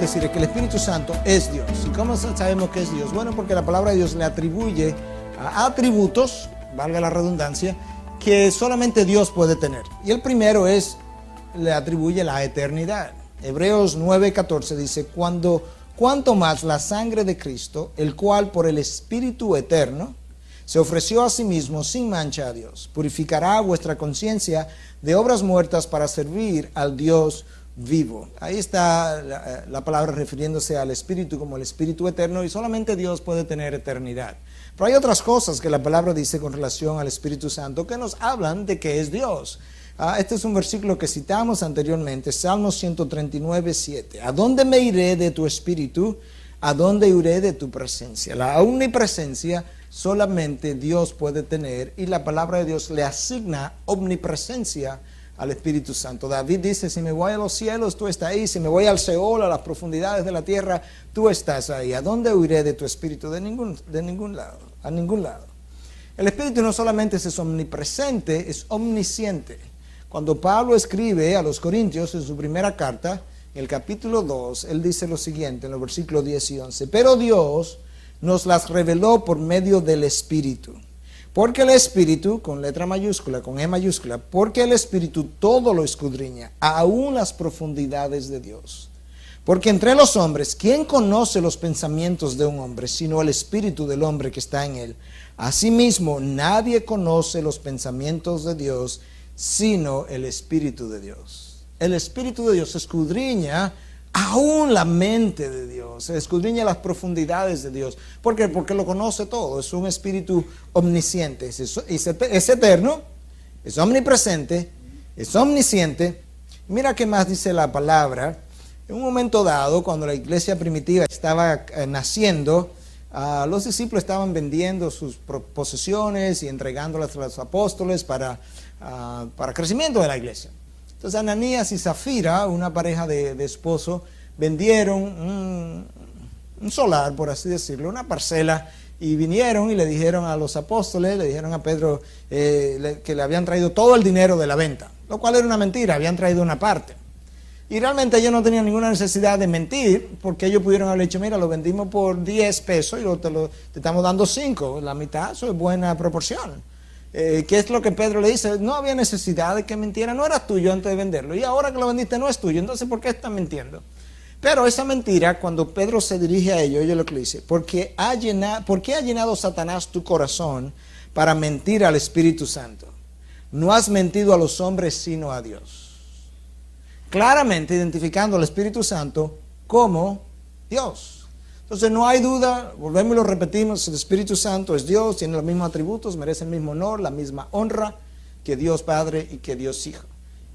decir es que el Espíritu Santo es Dios. ¿Y cómo sabemos que es Dios? Bueno, porque la palabra de Dios le atribuye atributos, valga la redundancia, que solamente Dios puede tener. Y el primero le atribuye la eternidad. Hebreos 9:14 dice, cuanto más la sangre de Cristo, el cual por el Espíritu eterno se ofreció a sí mismo sin mancha a Dios, purificará vuestra conciencia de obras muertas para servir al Dios vivo. Ahí está la palabra refiriéndose al Espíritu como el Espíritu eterno, y solamente Dios puede tener eternidad. Pero hay otras cosas que la palabra dice con relación al Espíritu Santo que nos hablan de que es Dios. Este es un versículo que citamos anteriormente, Salmos 139:7. ¿A dónde me iré de tu Espíritu? ¿A dónde iré de tu presencia? La omnipresencia solamente Dios puede tener, y la palabra de Dios le asigna omnipresencia al Espíritu Santo. David dice, si me voy a los cielos, tú estás ahí. Si me voy al Seol, a las profundidades de la tierra, tú estás ahí. ¿A dónde huiré de tu Espíritu? De ningún lado, a ningún lado. El Espíritu no solamente es omnipresente, es omnisciente. Cuando Pablo escribe a los Corintios en su primera carta, en el capítulo 2, él dice lo siguiente en los versículos 10 y 11. Pero Dios nos las reveló por medio del Espíritu. Porque el Espíritu, con letra mayúscula, con E mayúscula, porque el Espíritu todo lo escudriña, aún las profundidades de Dios. Porque entre los hombres, ¿quién conoce los pensamientos de un hombre, sino el Espíritu del hombre que está en él? Asimismo, nadie conoce los pensamientos de Dios, sino el Espíritu de Dios. El Espíritu de Dios escudriña aún la mente de Dios, escudriña las profundidades de Dios. ¿Por qué? Porque lo conoce todo, es un espíritu omnisciente, es eterno, es omnipresente, es omnisciente. Mira qué más dice la palabra. En un momento dado, cuando la iglesia primitiva estaba naciendo, los discípulos estaban vendiendo sus posesiones y entregándolas a los apóstoles para crecimiento de la iglesia. Entonces Ananías y Zafira, una pareja de esposos, vendieron un solar, por así decirlo, una parcela, y vinieron y le dijeron a los apóstoles, le dijeron a Pedro que le habían traído todo el dinero de la venta, lo cual era una mentira, habían traído una parte. Y realmente ellos no tenían ninguna necesidad de mentir, porque ellos pudieron haber dicho, mira, lo vendimos por 10 pesos y te estamos dando 5, la mitad, eso es buena proporción. ¿Qué es lo que Pedro le dice? No había necesidad de que mintiera, no era tuyo antes de venderlo, y ahora que lo vendiste no es tuyo, entonces ¿por qué estás mintiendo? Pero esa mentira, cuando Pedro se dirige a ellos, lo que le dice, ¿por qué ha llenado Satanás tu corazón para mentir al Espíritu Santo? No has mentido a los hombres sino a Dios. Claramente identificando al Espíritu Santo como Dios. Entonces no hay duda, volvemos y lo repetimos, el Espíritu Santo es Dios, tiene los mismos atributos, merece el mismo honor, la misma honra que Dios Padre y que Dios Hijo.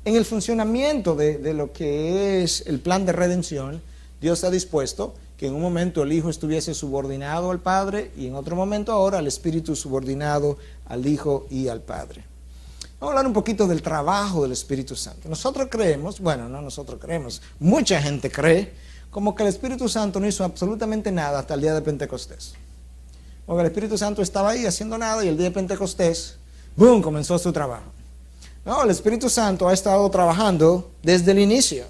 En el funcionamiento de lo que es el plan de redención, Dios ha dispuesto que en un momento el Hijo estuviese subordinado al Padre y en otro momento ahora el Espíritu subordinado al Hijo y al Padre. Vamos a hablar un poquito del trabajo del Espíritu Santo. Nosotros creemos, bueno, no nosotros creemos, mucha gente cree como que el Espíritu Santo no hizo absolutamente nada hasta el día de Pentecostés. Como que el Espíritu Santo estaba ahí haciendo nada y el día de Pentecostés, ¡boom!, comenzó su trabajo. No, el Espíritu Santo ha estado trabajando desde el inicio.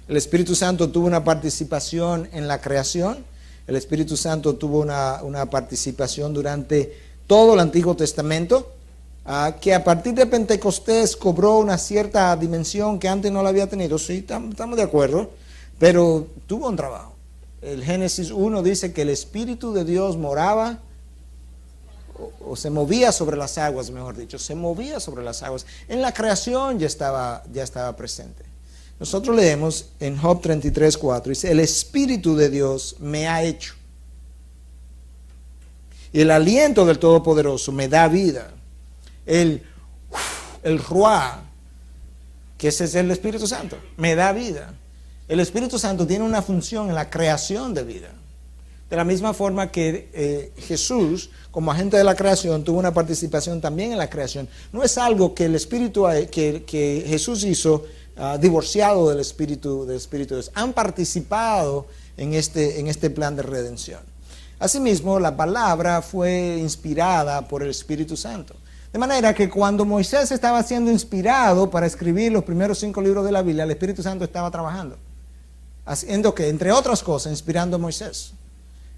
El Espíritu Santo tuvo una participación en la creación. El Espíritu Santo tuvo una participación durante todo el Antiguo Testamento, que a partir de Pentecostés cobró una cierta dimensión que antes no la había tenido. Sí, estamos de acuerdo. Pero tuvo un trabajo. El Génesis 1 dice que el Espíritu de Dios moraba, o se movía sobre las aguas, mejor dicho, se movía sobre las aguas. En la creación ya estaba presente. Nosotros leemos en Job 33:4, dice, el Espíritu de Dios me ha hecho. Y el aliento del Todopoderoso me da vida. El Ruá, que ese es el Espíritu Santo, me da vida. El Espíritu Santo tiene una función en la creación de vida. De la misma forma que Jesús, como agente de la creación, tuvo una participación también en la creación. No es algo que el Espíritu que Jesús hizo divorciado del Espíritu de Dios. Han participado en este plan de redención. Asimismo, la palabra fue inspirada por el Espíritu Santo. De manera que cuando Moisés estaba siendo inspirado para escribir los primeros 5 libros de la Biblia, el Espíritu Santo estaba trabajando. haciendo que, entre otras cosas, inspirando a Moisés.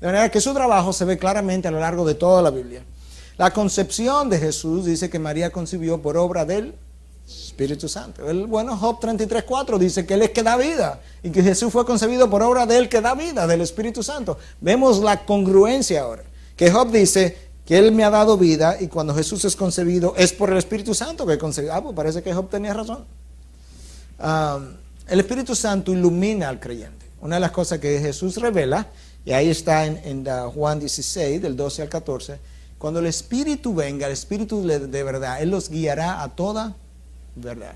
De manera que su trabajo se ve claramente a lo largo de toda la Biblia. La concepción de Jesús dice que María concibió por obra del Espíritu Santo. Job 33:4 dice que Él es que da vida y que Jesús fue concebido por obra de Él que da vida, del Espíritu Santo. Vemos la congruencia ahora, que Job dice que Él me ha dado vida y cuando Jesús es concebido es por el Espíritu Santo que concebió. Pues parece que Job tenía razón. El Espíritu Santo ilumina al creyente. Una de las cosas que Jesús revela, y ahí está en Juan 16, del 12 al 14, cuando el Espíritu venga, el Espíritu de verdad, Él los guiará a toda verdad.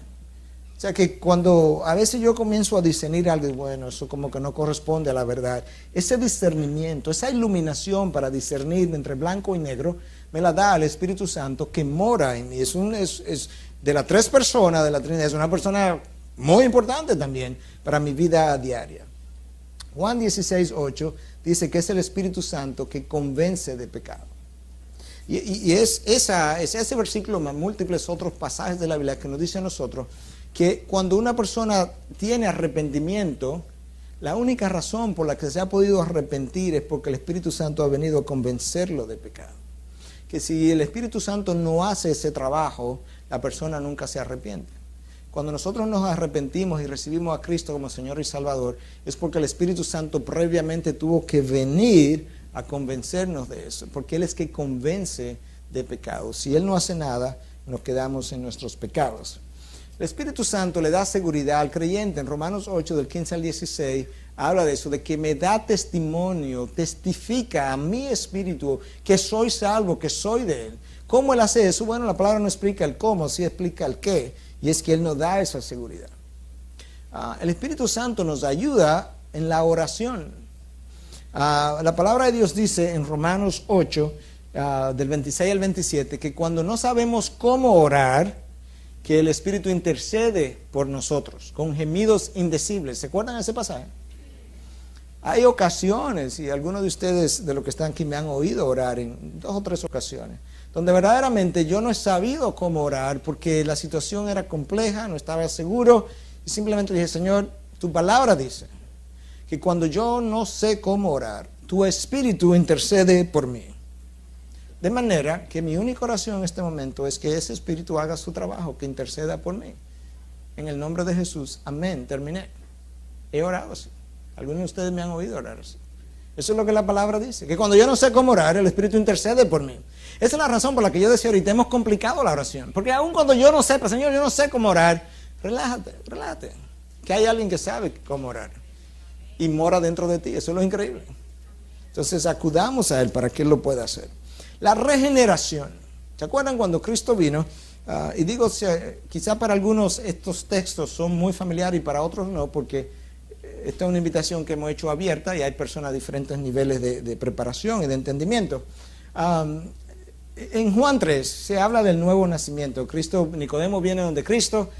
O sea que cuando a veces yo comienzo a discernir algo, bueno, eso como que no corresponde a la verdad, ese discernimiento, esa iluminación para discernir entre blanco y negro, me la da el Espíritu Santo que mora en mí. Es de las tres personas de la Trinidad, es una persona muy importante también para mi vida diaria. Juan 16:8 dice que es el Espíritu Santo que convence de pecado. Y es ese versículo más múltiples otros pasajes de la Biblia que nos dicen a nosotros que cuando una persona tiene arrepentimiento, la única razón por la que se ha podido arrepentir es porque el Espíritu Santo ha venido a convencerlo de pecado. Que si el Espíritu Santo no hace ese trabajo, la persona nunca se arrepiente. Cuando nosotros nos arrepentimos y recibimos a Cristo como Señor y Salvador, es porque el Espíritu Santo previamente tuvo que venir a convencernos de eso, porque Él es que convence de pecado. Si Él no hace nada, nos quedamos en nuestros pecados. El Espíritu Santo le da seguridad al creyente. En Romanos 8, del 15 al 16, habla de eso, de que me da testimonio, testifica a mi espíritu que soy salvo, que soy de Él. ¿Cómo Él hace eso? Bueno, la palabra no explica el cómo, sí explica el qué, y es que Él nos da esa seguridad. El Espíritu Santo nos ayuda en la oración. La palabra de Dios dice en Romanos 8, del 26 al 27, que cuando no sabemos cómo orar, que el Espíritu intercede por nosotros con gemidos indecibles. ¿Se acuerdan de ese pasaje? Hay ocasiones, y algunos de ustedes de los que están aquí me han oído orar en 2 o 3 ocasiones, donde verdaderamente yo no he sabido cómo orar porque la situación era compleja, no estaba seguro, y simplemente dije, Señor, tu palabra dice que cuando yo no sé cómo orar, tu Espíritu intercede por mí. De manera que mi única oración en este momento es que ese Espíritu haga su trabajo, que interceda por mí. En el nombre de Jesús, amén, terminé. He orado así. Algunos de ustedes me han oído orar así. Eso es lo que la palabra dice, que cuando yo no sé cómo orar, el Espíritu intercede por mí. Esa es la razón por la que yo decía ahorita, hemos complicado la oración. Porque aun cuando yo no sepa, Señor, yo no sé cómo orar, relájate. Que hay alguien que sabe cómo orar. Y mora dentro de ti, eso es lo increíble. Entonces acudamos a Él para que Él lo pueda hacer. La regeneración. ¿Se acuerdan cuando Cristo vino? Y digo, quizá para algunos estos textos son muy familiares y para otros no, porque esta es una invitación que hemos hecho abierta y hay personas a diferentes niveles de preparación y de entendimiento. En Juan 3 se habla del nuevo nacimiento. Nicodemo viene donde Cristo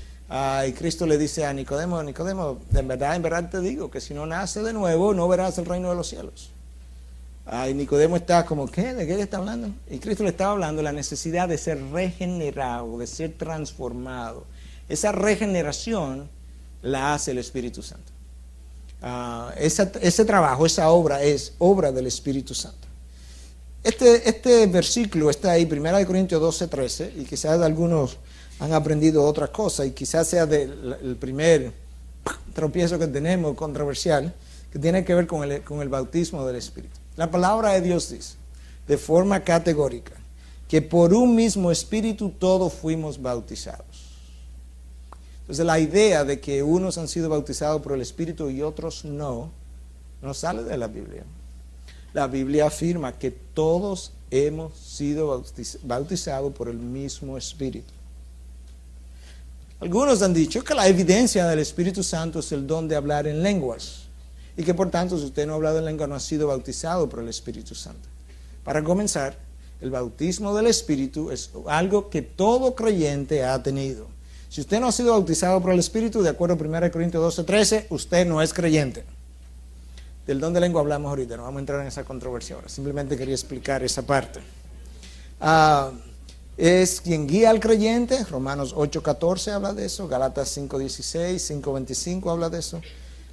y Cristo le dice a Nicodemo, en verdad te digo que si no nace de nuevo no verás el reino de los cielos. Y Nicodemo está como, ¿qué? ¿De qué le está hablando? Y Cristo le estaba hablando de la necesidad de ser regenerado, de ser transformado. Esa regeneración la hace el Espíritu Santo. Ese trabajo, esa obra es obra del Espíritu Santo. Este versículo está ahí, 1 Corintios 12:13, y quizás algunos han aprendido otras cosas, y quizás sea el primer tropiezo que tenemos, controversial, que tiene que ver con el bautismo del Espíritu. La palabra de Dios dice, de forma categórica, que por un mismo Espíritu todos fuimos bautizados. Entonces la idea de que unos han sido bautizados por el Espíritu y otros no sale de la Biblia. La Biblia afirma que todos hemos sido bautizados por el mismo Espíritu. Algunos han dicho que la evidencia del Espíritu Santo es el don de hablar en lenguas. Y que por tanto, si usted no ha hablado en lengua, no ha sido bautizado por el Espíritu Santo. Para comenzar, el bautismo del Espíritu es algo que todo creyente ha tenido. Si usted no ha sido bautizado por el Espíritu, de acuerdo a 1 Corintios 12:13, usted no es creyente. Del don de lengua hablamos ahorita, no vamos a entrar en esa controversia ahora. Simplemente quería explicar esa parte. Es quien guía al creyente. Romanos 8:14 habla de eso. Gálatas 5:16, 5:25 habla de eso.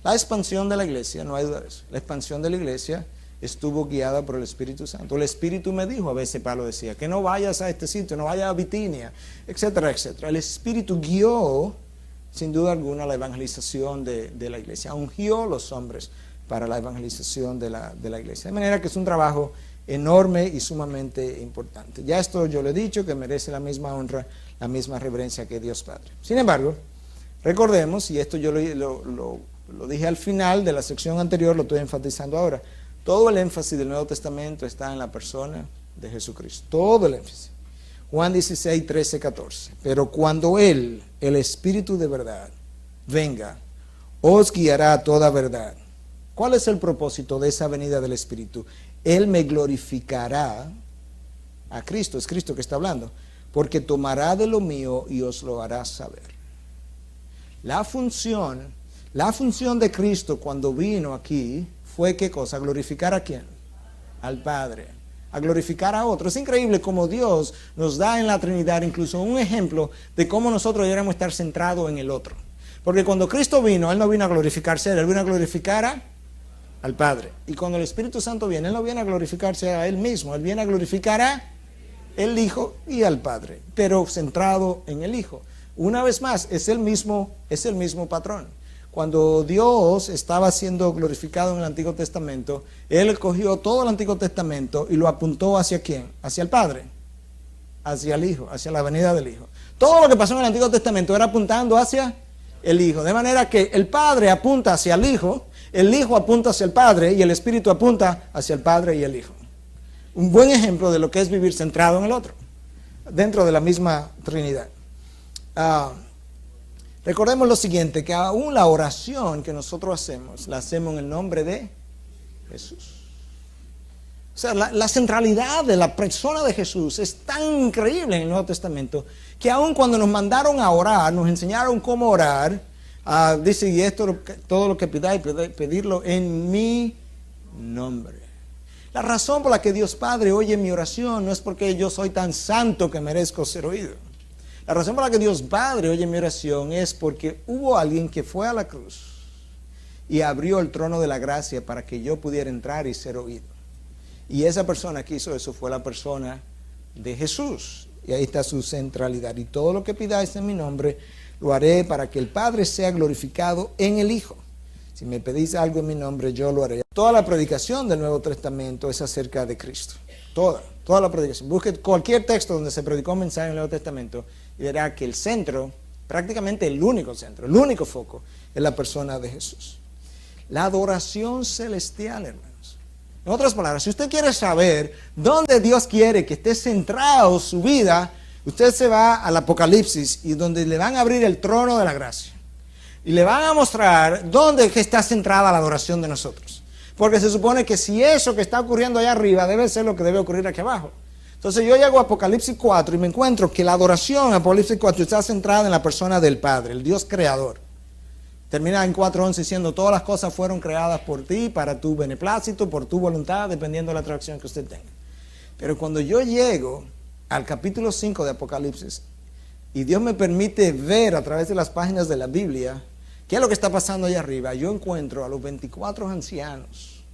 La expansión de la iglesia, no hay duda de eso, la expansión de la iglesia estuvo guiada por el Espíritu Santo. El Espíritu me dijo, a veces Pablo decía, que no vayas a este sitio, no vayas a Bitinia, etcétera, etcétera. El Espíritu guió, sin duda alguna, la evangelización de la iglesia. Ungió los hombres para la evangelización de la iglesia. De manera que es un trabajo enorme y sumamente importante. Ya esto yo le he dicho, que merece la misma honra, la misma reverencia que Dios Padre. Sin embargo, recordemos, y esto yo lo dije al final de la sección anterior, lo estoy enfatizando ahora, todo el énfasis del Nuevo Testamento está en la persona de Jesucristo. Todo el énfasis. Juan 16, 13, 14. Pero cuando Él, el Espíritu de verdad, venga, os guiará a toda verdad. ¿Cuál es el propósito de esa venida del Espíritu? Él me glorificará a Cristo, es Cristo que está hablando, porque tomará de lo mío y os lo hará saber. La función de Cristo cuando vino aquí fue, ¿qué cosa? ¿Glorificar a quién? Al Padre. A glorificar a otro. Es increíble cómo Dios nos da en la Trinidad incluso un ejemplo de cómo nosotros deberíamos estar centrados en el otro. Porque cuando Cristo vino, Él no vino a glorificarse a Él, Él vino a glorificar al Padre. Y cuando el Espíritu Santo viene, Él no viene a glorificarse a Él mismo, Él viene a glorificar a el Hijo y al Padre, pero centrado en el Hijo. Una vez más, es el mismo patrón. Cuando Dios estaba siendo glorificado en el Antiguo Testamento, Él cogió todo el Antiguo Testamento y lo apuntó ¿hacia quién? Hacia el Padre, hacia el Hijo, hacia la venida del Hijo. Todo lo que pasó en el Antiguo Testamento era apuntando hacia el Hijo. De manera que el Padre apunta hacia el Hijo apunta hacia el Padre y el Espíritu apunta hacia el Padre y el Hijo. Un buen ejemplo de lo que es vivir centrado en el otro, dentro de la misma Trinidad. Recordemos lo siguiente, que aún la oración que nosotros hacemos, la hacemos en el nombre de Jesús. O sea, la centralidad de la persona de Jesús es tan increíble en el Nuevo Testamento, que aún cuando nos mandaron a orar, nos enseñaron cómo orar, dice, y esto, todo lo que pidáis, pedirlo en mi nombre. La razón por la que Dios Padre oye mi oración no es porque yo soy tan santo que merezco ser oído. La razón por la que Dios Padre oye mi oración es porque hubo alguien que fue a la cruz y abrió el trono de la gracia para que yo pudiera entrar y ser oído. Y esa persona que hizo eso fue la persona de Jesús. Y ahí está su centralidad. Y todo lo que pidáis en mi nombre, lo haré para que el Padre sea glorificado en el Hijo. Si me pedís algo en mi nombre, yo lo haré. Toda la predicación del Nuevo Testamento es acerca de Cristo. Toda la predicación. Busque cualquier texto donde se predicó un mensaje en el Nuevo Testamento y verá que el centro, prácticamente el único centro, el único foco, es la persona de Jesús. La adoración celestial, hermanos. En otras palabras, si usted quiere saber dónde Dios quiere que esté centrado su vida, usted se va al Apocalipsis y donde le van a abrir el trono de la gracia. Y le van a mostrar dónde está centrada la adoración de nosotros. Porque se supone que si eso que está ocurriendo allá arriba debe ser lo que debe ocurrir aquí abajo. Entonces yo llego a Apocalipsis 4 y me encuentro que la adoración, Apocalipsis 4, está centrada en la persona del Padre, el Dios creador. Termina en 4:11 diciendo, todas las cosas fueron creadas por ti, para tu beneplácito, por tu voluntad, dependiendo de la atracción que usted tenga. Pero cuando yo llego al capítulo 5 de Apocalipsis, y Dios me permite ver a través de las páginas de la Biblia qué es lo que está pasando allá arriba, yo encuentro a los 24 ancianos,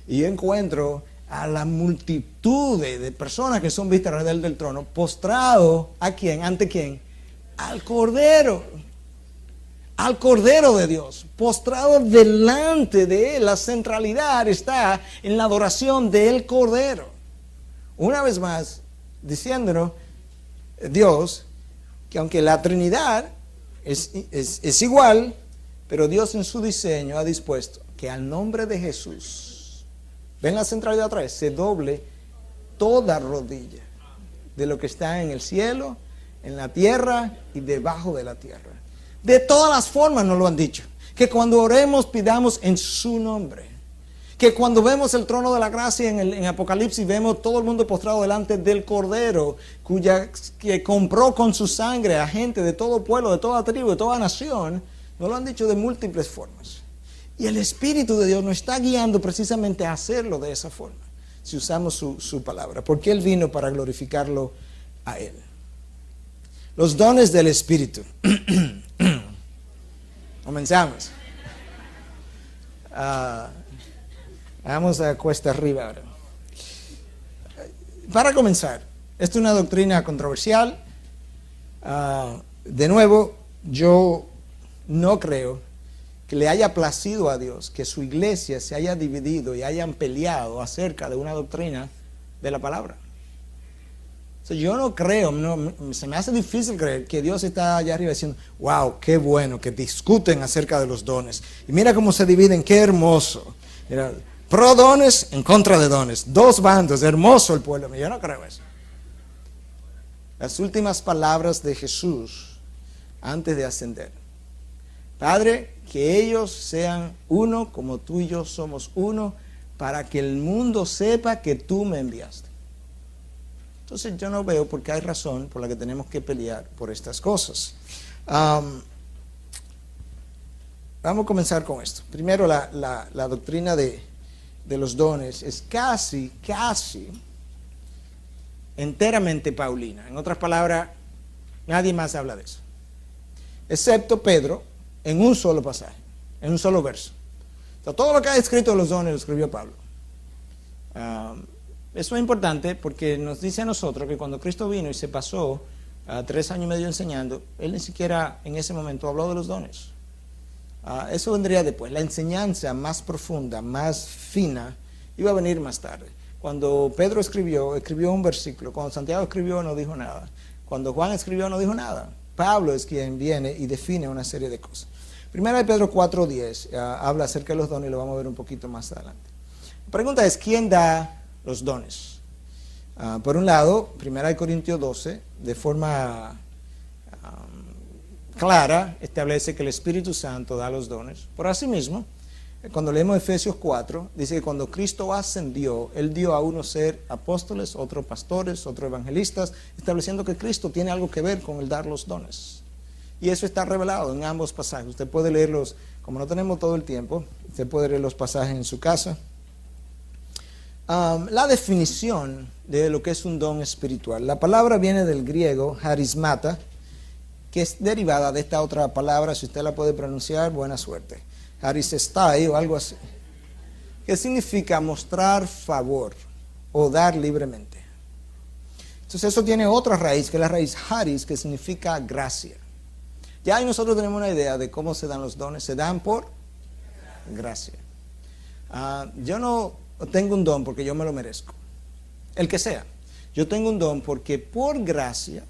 y yo encuentro a la multitud de personas que son vistas alrededor del trono, postrado, ¿a quién? ¿Ante quién? Al Cordero de Dios, postrado delante de Él. La centralidad está en la adoración del Cordero. Una vez más, diciéndonos Dios que aunque la Trinidad es igual, pero Dios en su diseño ha dispuesto que al nombre de Jesús, ven la centralidad otra vez, se doble toda rodilla de lo que está en el cielo, en la tierra y debajo de la tierra. De todas las formas nos lo han dicho. Que cuando oremos pidamos en su nombre. Que cuando vemos el trono de la gracia en Apocalipsis vemos todo el mundo postrado delante del Cordero, que compró con su sangre a gente de todo pueblo, de toda tribu, de toda nación. Nos lo han dicho de múltiples formas. Y el Espíritu de Dios nos está guiando precisamente a hacerlo de esa forma, si usamos su palabra, porque Él vino para glorificarlo a Él. Los dones del Espíritu. Comenzamos. Vamos a cuesta arriba ahora. Para comenzar, esta es una doctrina controversial. De nuevo, yo no creo que le haya placido a Dios que su iglesia se haya dividido y hayan peleado acerca de una doctrina de la palabra. O sea, yo no creo, se me hace difícil creer que Dios está allá arriba diciendo, wow, qué bueno que discuten acerca de los dones. Y mira cómo se dividen, qué hermoso. Mira, pro dones, en contra de dones. Dos bandos, hermoso el pueblo. Yo no creo eso. Las últimas palabras de Jesús antes de ascender. Padre, que ellos sean uno como tú y yo somos uno, para que el mundo sepa que tú me enviaste. Entonces yo no veo por qué hay razón por la que tenemos que pelear por estas cosas. Vamos a comenzar con esto. Primero, la doctrina de los dones es casi enteramente paulina. En otras palabras, nadie más habla de eso, excepto Pedro, en un solo pasaje, en un solo verso. O sea, todo lo que ha escrito de los dones lo escribió Pablo. Eso es importante porque nos dice a nosotros que cuando Cristo vino y se pasó 3 años y medio enseñando, Él ni siquiera en ese momento habló de los dones. Eso vendría después. La enseñanza más profunda, más fina, iba a venir más tarde. Cuando Pedro escribió un versículo. Cuando Santiago escribió, no dijo nada. Cuando Juan escribió, no dijo nada. Pablo es quien viene y define una serie de cosas. Primera de Pedro 4:10 habla acerca de los dones y lo vamos a ver un poquito más adelante. La pregunta es, ¿quién da los dones? Por un lado, Primera de Corintios 12, de forma clara, establece que el Espíritu Santo da los dones. Por asimismo, cuando leemos Efesios 4, dice que cuando Cristo ascendió, Él dio a unos ser apóstoles, otros pastores, otros evangelistas, estableciendo que Cristo tiene algo que ver con el dar los dones. Y eso está revelado en ambos pasajes. Usted puede leerlos, como no tenemos todo el tiempo, usted puede leer los pasajes en su casa. La definición de lo que es un don espiritual. La palabra viene del griego harismata, que es derivada de esta otra palabra, si usted la puede pronunciar, buena suerte. Harisestai o algo así, que significa mostrar favor o dar libremente. Entonces eso tiene otra raíz, que es la raíz haris, que significa gracia. Ya ahí nosotros tenemos una idea de cómo se dan los dones. Se dan por gracia. Yo no tengo un don porque yo me lo merezco, el que sea. Yo tengo un don porque por gracia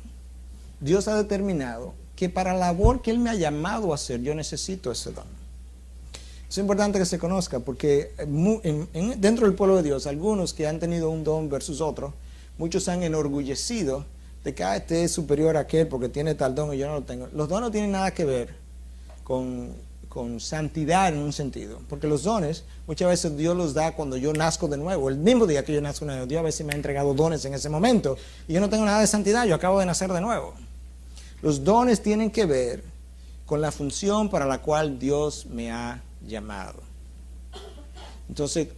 Dios ha determinado que para la labor que Él me ha llamado a hacer, yo necesito ese don. Es importante que se conozca porque dentro del pueblo de Dios, algunos que han tenido un don versus otro, muchos se han enorgullecido de que este es superior a aquel porque tiene tal don y yo no lo tengo. Los dones no tienen nada que ver con santidad en un sentido, porque los dones muchas veces Dios los da cuando yo nazco de nuevo. El mismo día que yo nazco de nuevo, Dios a veces me ha entregado dones en ese momento y yo no tengo nada de santidad, yo acabo de nacer de nuevo. Los dones tienen que ver con la función para la cual Dios me ha llamado. Entonces,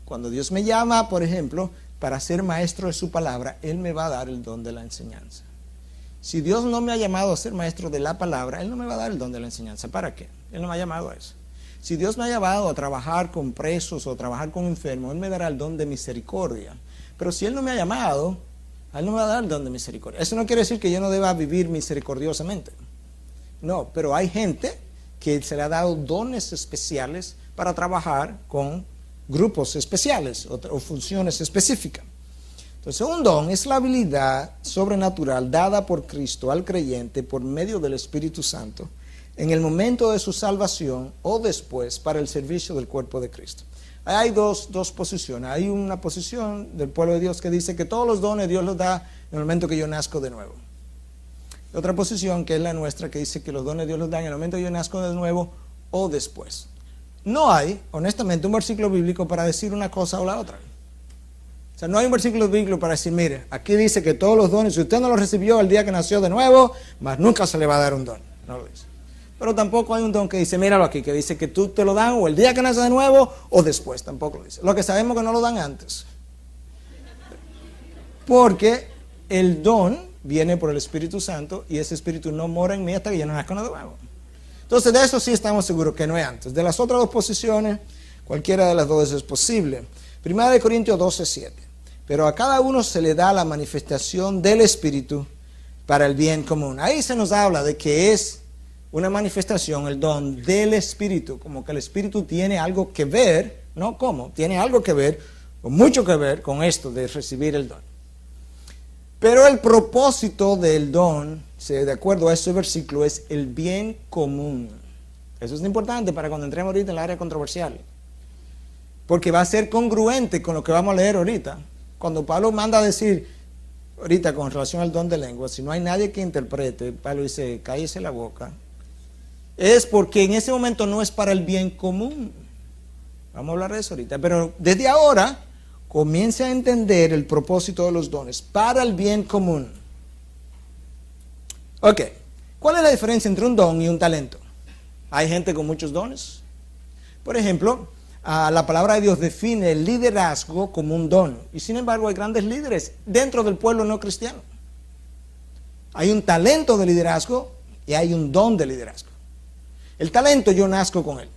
cuando Dios me llama, por ejemplo, para ser maestro de su palabra, Él me va a dar el don de la enseñanza. Si Dios no me ha llamado a ser maestro de la palabra, Él no me va a dar el don de la enseñanza. ¿Para qué? Él no me ha llamado a eso. Si Dios me ha llamado a trabajar con presos o trabajar con enfermos, Él me dará el don de misericordia. Pero si Él no me ha llamado, Él no me va a dar el don de misericordia. Eso no quiere decir que yo no deba vivir misericordiosamente. No, pero hay gente que se le ha dado dones especiales para trabajar con grupos especiales o funciones específicas. Entonces, un don es la habilidad sobrenatural dada por Cristo al creyente por medio del Espíritu Santo en el momento de su salvación o después para el servicio del cuerpo de Cristo. Hay dos posiciones. Hay una posición del pueblo de Dios que dice que todos los dones Dios los da en el momento que yo nazco de nuevo. Otra posición, que es la nuestra, que dice que los dones Dios los da en el momento que yo nazco de nuevo o después. No hay, honestamente, un versículo bíblico para decir una cosa o la otra. O sea, no hay un versículo bíblico para decir, mire, aquí dice que todos los dones, si usted no los recibió el día que nació de nuevo, más nunca se le va a dar un don. No lo dice. Pero tampoco hay un don que dice, míralo aquí, que dice que tú te lo dan o el día que nace de nuevo o después. Tampoco lo dice. Lo que sabemos que no lo dan antes. Porque el don viene por el Espíritu Santo y ese Espíritu no mora en mí hasta que yo no nazca de nuevo. Entonces de eso sí estamos seguros que no es antes. De las otras dos posiciones, Cualquiera de las dos es posible. 1 Corintios 12:7. Pero a cada uno se le da la manifestación del Espíritu para el bien común. Ahí se nos habla de que es una manifestación, el don del Espíritu, como que el Espíritu tiene algo que ver, no como, tiene algo que ver, o mucho que ver con esto de recibir el don. Pero el propósito del don, de acuerdo a este versículo, es el bien común. Eso es importante para cuando entremos ahorita en el área controversial, porque va a ser congruente con lo que vamos a leer ahorita. Cuando Pablo manda a decir, ahorita con relación al don de lengua, si no hay nadie que interprete, Pablo dice, cállese la boca, es porque en ese momento no es para el bien común. Vamos a hablar de eso ahorita, pero desde ahora comience a entender el propósito de los dones para el bien común. Ok, ¿cuál es la diferencia entre un don y un talento? Hay gente con muchos dones. Por ejemplo, la palabra de Dios define el liderazgo como un don, y sin embargo hay grandes líderes dentro del pueblo no cristiano. Hay un talento de liderazgo y hay un don de liderazgo. El talento yo nazco con él.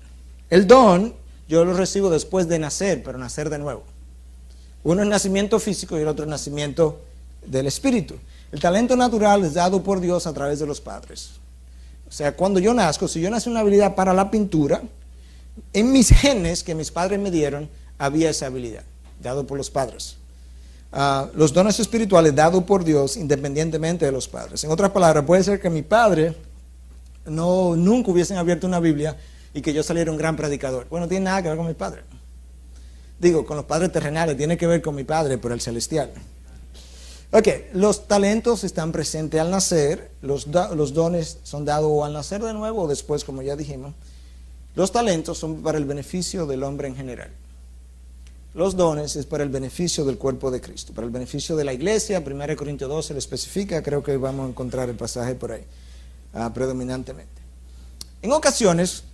El don yo lo recibo después de nacer, pero nacer de nuevo. Uno es nacimiento físico y el otro es nacimiento del espíritu. El talento natural es dado por Dios a través de los padres. O sea, cuando yo nazco, si yo nací una habilidad para la pintura, en mis genes que mis padres me dieron, había esa habilidad, dado por los padres. Los dones espirituales dados por Dios independientemente de los padres. En otras palabras, puede ser que mi padre nunca hubiesen abierto una Biblia y que yo saliera un gran predicador. Bueno, no tiene nada que ver con mi padre. Digo, con los padres terrenales, tiene que ver con mi padre, pero el celestial. Ok, los talentos están presentes al nacer, los dones son dados al nacer de nuevo o después, como ya dijimos. Los talentos son para el beneficio del hombre en general. Los dones es para el beneficio del cuerpo de Cristo, para el beneficio de la iglesia. 1 Corintios 12 lo especifica, creo que vamos a encontrar el pasaje por ahí, predominantemente. En ocasiones,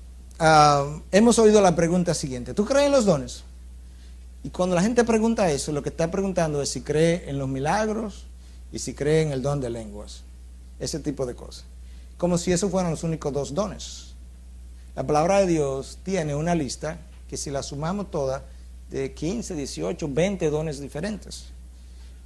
hemos oído la pregunta siguiente: ¿tú crees en los dones? Y cuando la gente pregunta eso, lo que está preguntando es si cree en los milagros y si cree en el don de lenguas. Ese tipo de cosas. Como si esos fueran los únicos dos dones. La palabra de Dios tiene una lista que, si la sumamos toda, de 15, 18, 20 dones diferentes.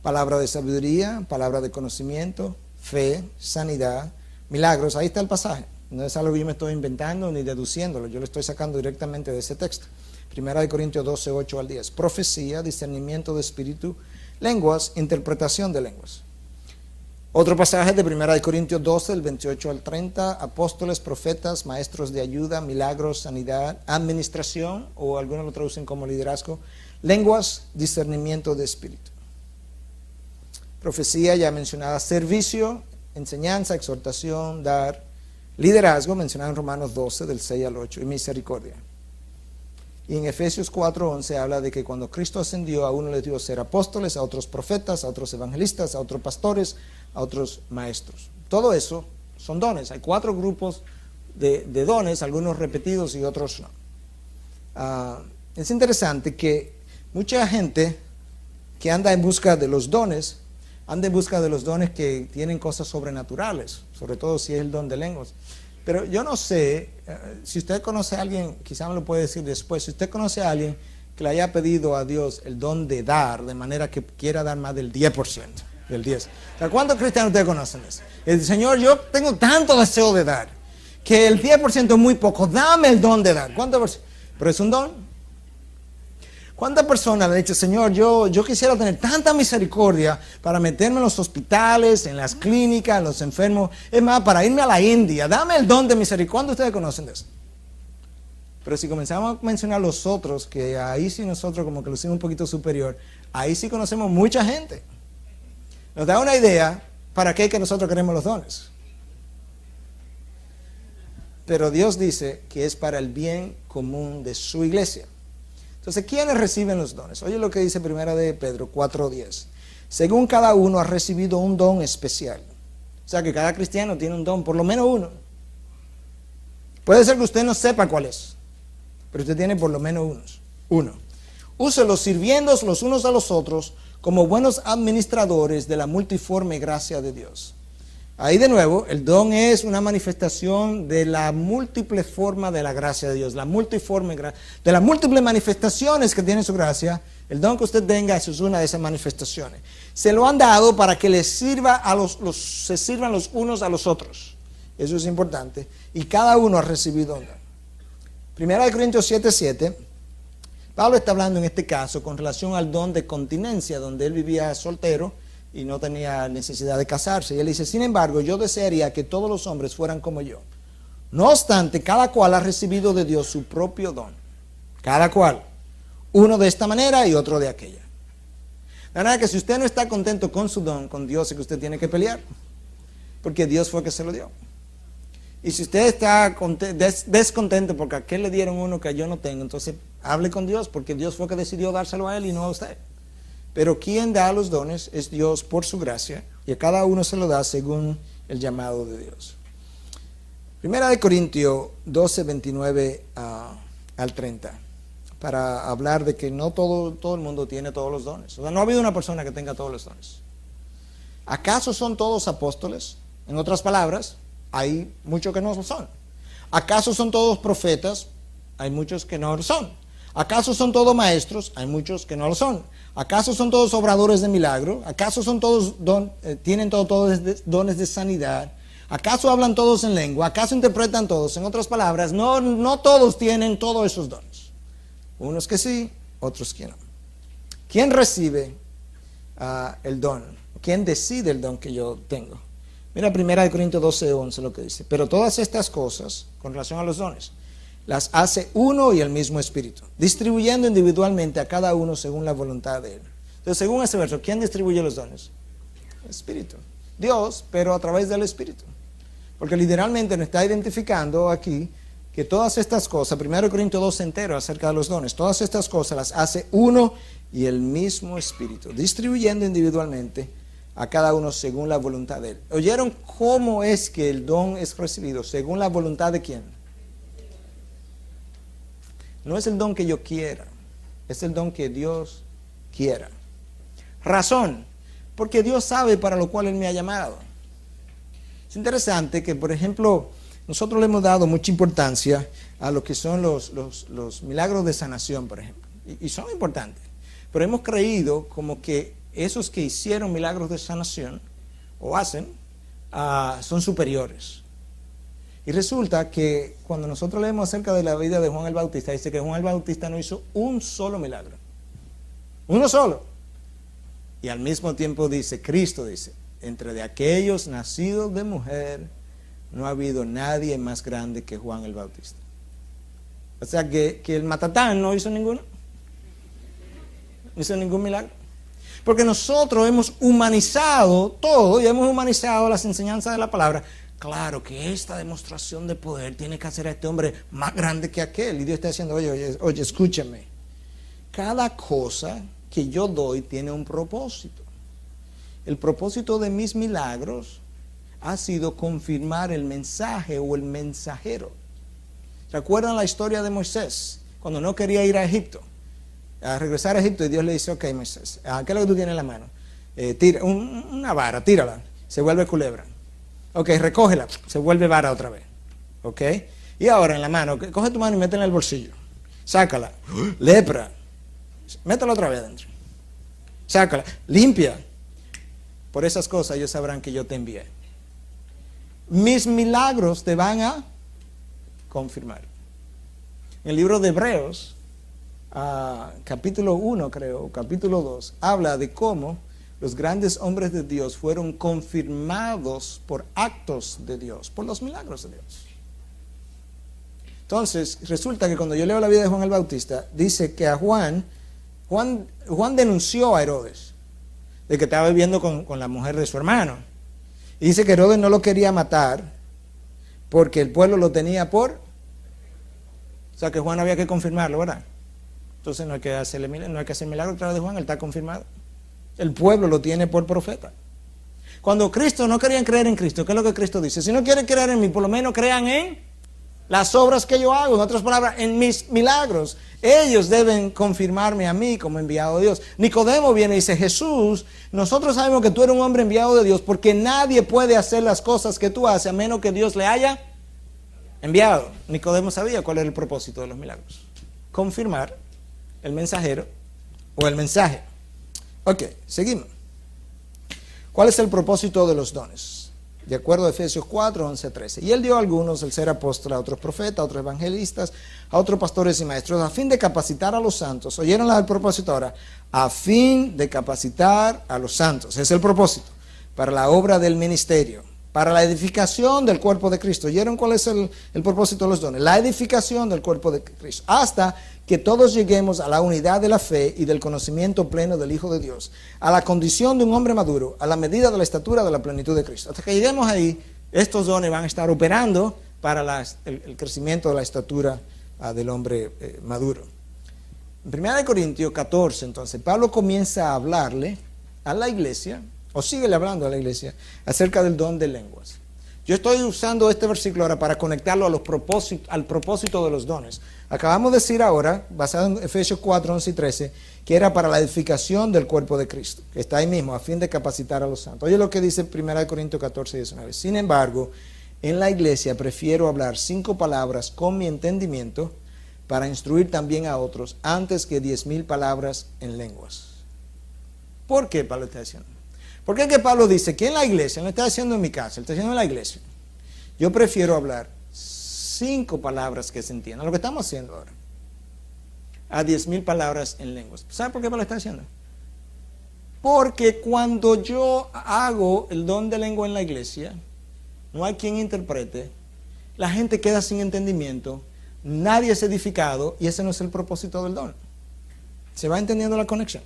Palabra de sabiduría, palabra de conocimiento, fe, sanidad, milagros. Ahí está el pasaje. No es algo que yo me estoy inventando ni deduciéndolo. Yo lo estoy sacando directamente de ese texto. 1 Corintios 12, 8 al 10. Profecía, discernimiento de espíritu, lenguas, interpretación de lenguas. Otro pasaje de 1 Corintios 12, del 28 al 30. Apóstoles, profetas, maestros de ayuda, milagros, sanidad, administración, o algunos lo traducen como liderazgo, lenguas, discernimiento de espíritu. Profecía ya mencionada, servicio, enseñanza, exhortación, dar, liderazgo, mencionado en Romanos 12, del 6 al 8, y misericordia. Y en Efesios 4:11 habla de que cuando Cristo ascendió, a uno les dio ser apóstoles, a otros profetas, a otros evangelistas, a otros pastores, a otros maestros. Todo eso son dones. Hay 4 grupos de dones, algunos repetidos y otros no. Es interesante que mucha gente que anda en busca de los dones, anda en busca de los dones que tienen cosas sobrenaturales, sobre todo si es el don de lenguas. Pero yo no sé, si usted conoce a alguien, quizá me lo puede decir después, si usted conoce a alguien que le haya pedido a Dios el don de dar, de manera que quiera dar más del 10%, del 10%. O sea, ¿cuántos cristianos ustedes conocen eso? El Señor, yo tengo tanto deseo de dar, que el 10% es muy poco, dame el don de dar. ¿Cuánto por ciento? Pero es un don. ¿Cuántas personas le han dicho, Señor, yo quisiera tener tanta misericordia para meterme en los hospitales, en las clínicas, en los enfermos, es más, para irme a la India, dame el don de misericordia? ¿Cuántos de ustedes conocen de eso? Pero si comenzamos a mencionar los otros, que ahí sí nosotros como que lo hicimos un poquito superior, ahí sí conocemos mucha gente. Nos da una idea para qué que nosotros queremos los dones. Pero Dios dice que es para el bien común de su iglesia. Entonces, ¿quiénes reciben los dones? Oye lo que dice 1 de Pedro 4:10. Según cada uno ha recibido un don especial. O sea que cada cristiano tiene un don, por lo menos uno. Puede ser que usted no sepa cuál es, pero usted tiene por lo menos uno. Úselos sirviéndose los unos a los otros como buenos administradores de la multiforme gracia de Dios. Ahí de nuevo, el don es una manifestación de la múltiple forma de la gracia de Dios, de las múltiples manifestaciones que tiene su gracia. El don que usted tenga, eso es una de esas manifestaciones. Se lo han dado para que les sirva se sirvan los unos a los otros. Eso es importante. Y cada uno ha recibido un don. Primera de Corintios 7:7, Pablo está hablando en este caso con relación al don de continencia, donde él vivía soltero y no tenía necesidad de casarse. Y él dice, sin embargo, yo desearía que todos los hombres fueran como yo. No obstante, cada cual ha recibido de Dios su propio don. Cada cual. Uno de esta manera y otro de aquella. La verdad es que si usted no está contento con su don, con Dios, es que usted tiene que pelear. Porque Dios fue el que se lo dio. Y si usted está descontento porque a qué le dieron uno que yo no tengo, entonces hable con Dios, porque Dios fue el que decidió dárselo a él y no a usted. Pero quien da los dones es Dios por su gracia, y a cada uno se lo da según el llamado de Dios. Primera de Corintios 12, 29 al 30, para hablar de que no todo el mundo tiene todos los dones. O sea, no ha habido una persona que tenga todos los dones. ¿Acaso son todos apóstoles? En otras palabras, hay muchos que no lo son. ¿Acaso son todos profetas? Hay muchos que no lo son. ¿Acaso son todos maestros? Hay muchos que no lo son. ¿Acaso son todos obradores de milagro? ¿Acaso son todos tienen todos dones de sanidad? ¿Acaso hablan todos en lengua? ¿Acaso interpretan todos? En otras palabras, no todos tienen todos esos dones. Unos que sí, otros que no. ¿Quién recibe el don? ¿Quién decide el don que yo tengo? Mira 1 Corintios 12:11 lo que dice. Pero todas estas cosas, con relación a los dones, las hace uno y el mismo Espíritu, distribuyendo individualmente a cada uno según la voluntad de Él. Entonces, según ese verso, ¿quién distribuye los dones? El Espíritu. Dios, pero a través del Espíritu. Porque literalmente nos está identificando aquí que todas estas cosas, 1 Corintios 12 entero acerca de los dones, todas estas cosas las hace uno y el mismo Espíritu, distribuyendo individualmente a cada uno según la voluntad de Él. ¿Oyeron cómo es que el don es recibido? ¿Según la voluntad de quién? No es el don que yo quiera, es el don que Dios quiera. Razón, porque Dios sabe para lo cual Él me ha llamado. Es interesante que, por ejemplo, nosotros le hemos dado mucha importancia a lo que son los milagros de sanación, por ejemplo. Y son importantes. Pero hemos creído como que esos que hicieron milagros de sanación, o hacen, son superiores. Y resulta que cuando nosotros leemos acerca de la vida de Juan el Bautista, dice que Juan el Bautista no hizo un solo milagro. Uno solo. Y al mismo tiempo dice, Cristo dice, entre de aquellos nacidos de mujer, no ha habido nadie más grande que Juan el Bautista. O sea que el matatán no hizo ninguno. No hizo ningún milagro. Porque nosotros hemos humanizado todo y hemos humanizado las enseñanzas de la palabra. Claro que esta demostración de poder tiene que hacer a este hombre más grande que aquel. Y Dios está diciendo, oye, escúchame. Cada cosa que yo doy tiene un propósito. El propósito de mis milagros ha sido confirmar el mensaje o el mensajero. ¿Recuerdan la historia de Moisés? Cuando no quería ir a Egipto, a regresar a Egipto, y Dios le dice, ok, Moisés, ¿qué es lo que tú tienes en la mano? Tira, una vara, tírala, se vuelve culebra. Ok, recógela, se vuelve vara otra vez. Ok, y ahora en la mano, coge tu mano y métela en el bolsillo. Sácala, lepra, métela otra vez adentro. Sácala, limpia. Por esas cosas ellos sabrán que yo te envié. Mis milagros te van a confirmar. En el libro de Hebreos, capítulo 1 creo, capítulo 2, habla de cómo los grandes hombres de Dios fueron confirmados por actos de Dios, por los milagros de Dios. Entonces, resulta que cuando yo leo la vida de Juan el Bautista, dice que a Juan denunció a Herodes de que estaba viviendo con la mujer de su hermano. Y dice que Herodes no lo quería matar porque el pueblo lo tenía por... O sea que Juan había que confirmarlo, ¿verdad? Entonces no hay que hacer milagro a través de Juan, él está confirmado. El pueblo lo tiene por profeta. Cuando Cristo no querían creer en Cristo, ¿qué es lo que Cristo dice? Si no quieren creer en mí, por lo menos crean en las obras que yo hago, en otras palabras, en mis milagros. Ellos deben confirmarme a mí como enviado de Dios. Nicodemo viene y dice, Jesús, nosotros sabemos que tú eres un hombre enviado de Dios porque nadie puede hacer las cosas que tú haces a menos que Dios le haya enviado. Nicodemo sabía cuál era el propósito de los milagros. Confirmar el mensajero o el mensaje. Ok, seguimos. ¿Cuál es el propósito de los dones? De acuerdo a Efesios 4, 11, 13. Y él dio a algunos el ser apóstol, a otros profetas, a otros evangelistas, a otros pastores y maestros, a fin de capacitar a los santos. ¿Oyeron el propósito ahora? A fin de capacitar a los santos. Ese es el propósito. Para la obra del ministerio. Para la edificación del cuerpo de Cristo. ¿Oyeron cuál es el propósito de los dones? La edificación del cuerpo de Cristo. Hasta que todos lleguemos a la unidad de la fe y del conocimiento pleno del Hijo de Dios, a la condición de un hombre maduro, a la medida de la estatura de la plenitud de Cristo. Hasta que lleguemos ahí, estos dones van a estar operando para el crecimiento de la estatura del hombre maduro. En 1 Corintios 14, entonces, Pablo comienza a hablarle a la iglesia, o síguele hablando a la iglesia, acerca del don de lenguas. Yo estoy usando este versículo ahora para conectarlo al propósito de los dones. Acabamos de decir ahora, basado en Efesios 4, 11 y 13, que era para la edificación del cuerpo de Cristo, que está ahí mismo, a fin de capacitar a los santos. Oye lo que dice 1 Corintios 14, 19. Sin embargo, en la iglesia prefiero hablar 5 palabras con mi entendimiento para instruir también a otros antes que 10,000 palabras en lenguas. ¿Por qué Pablo está diciendo? ¿Por qué que Pablo dice que en la iglesia, no está diciendo en mi casa, está diciendo en la iglesia, yo prefiero hablar 5 palabras que se entiendan, lo que estamos haciendo ahora, a 10,000 palabras en lenguas? ¿Sabe por qué Pablo está diciendo? Porque cuando yo hago el don de lengua en la iglesia, no hay quien interprete, la gente queda sin entendimiento, nadie es edificado y ese no es el propósito del don. ¿Se va entendiendo la conexión?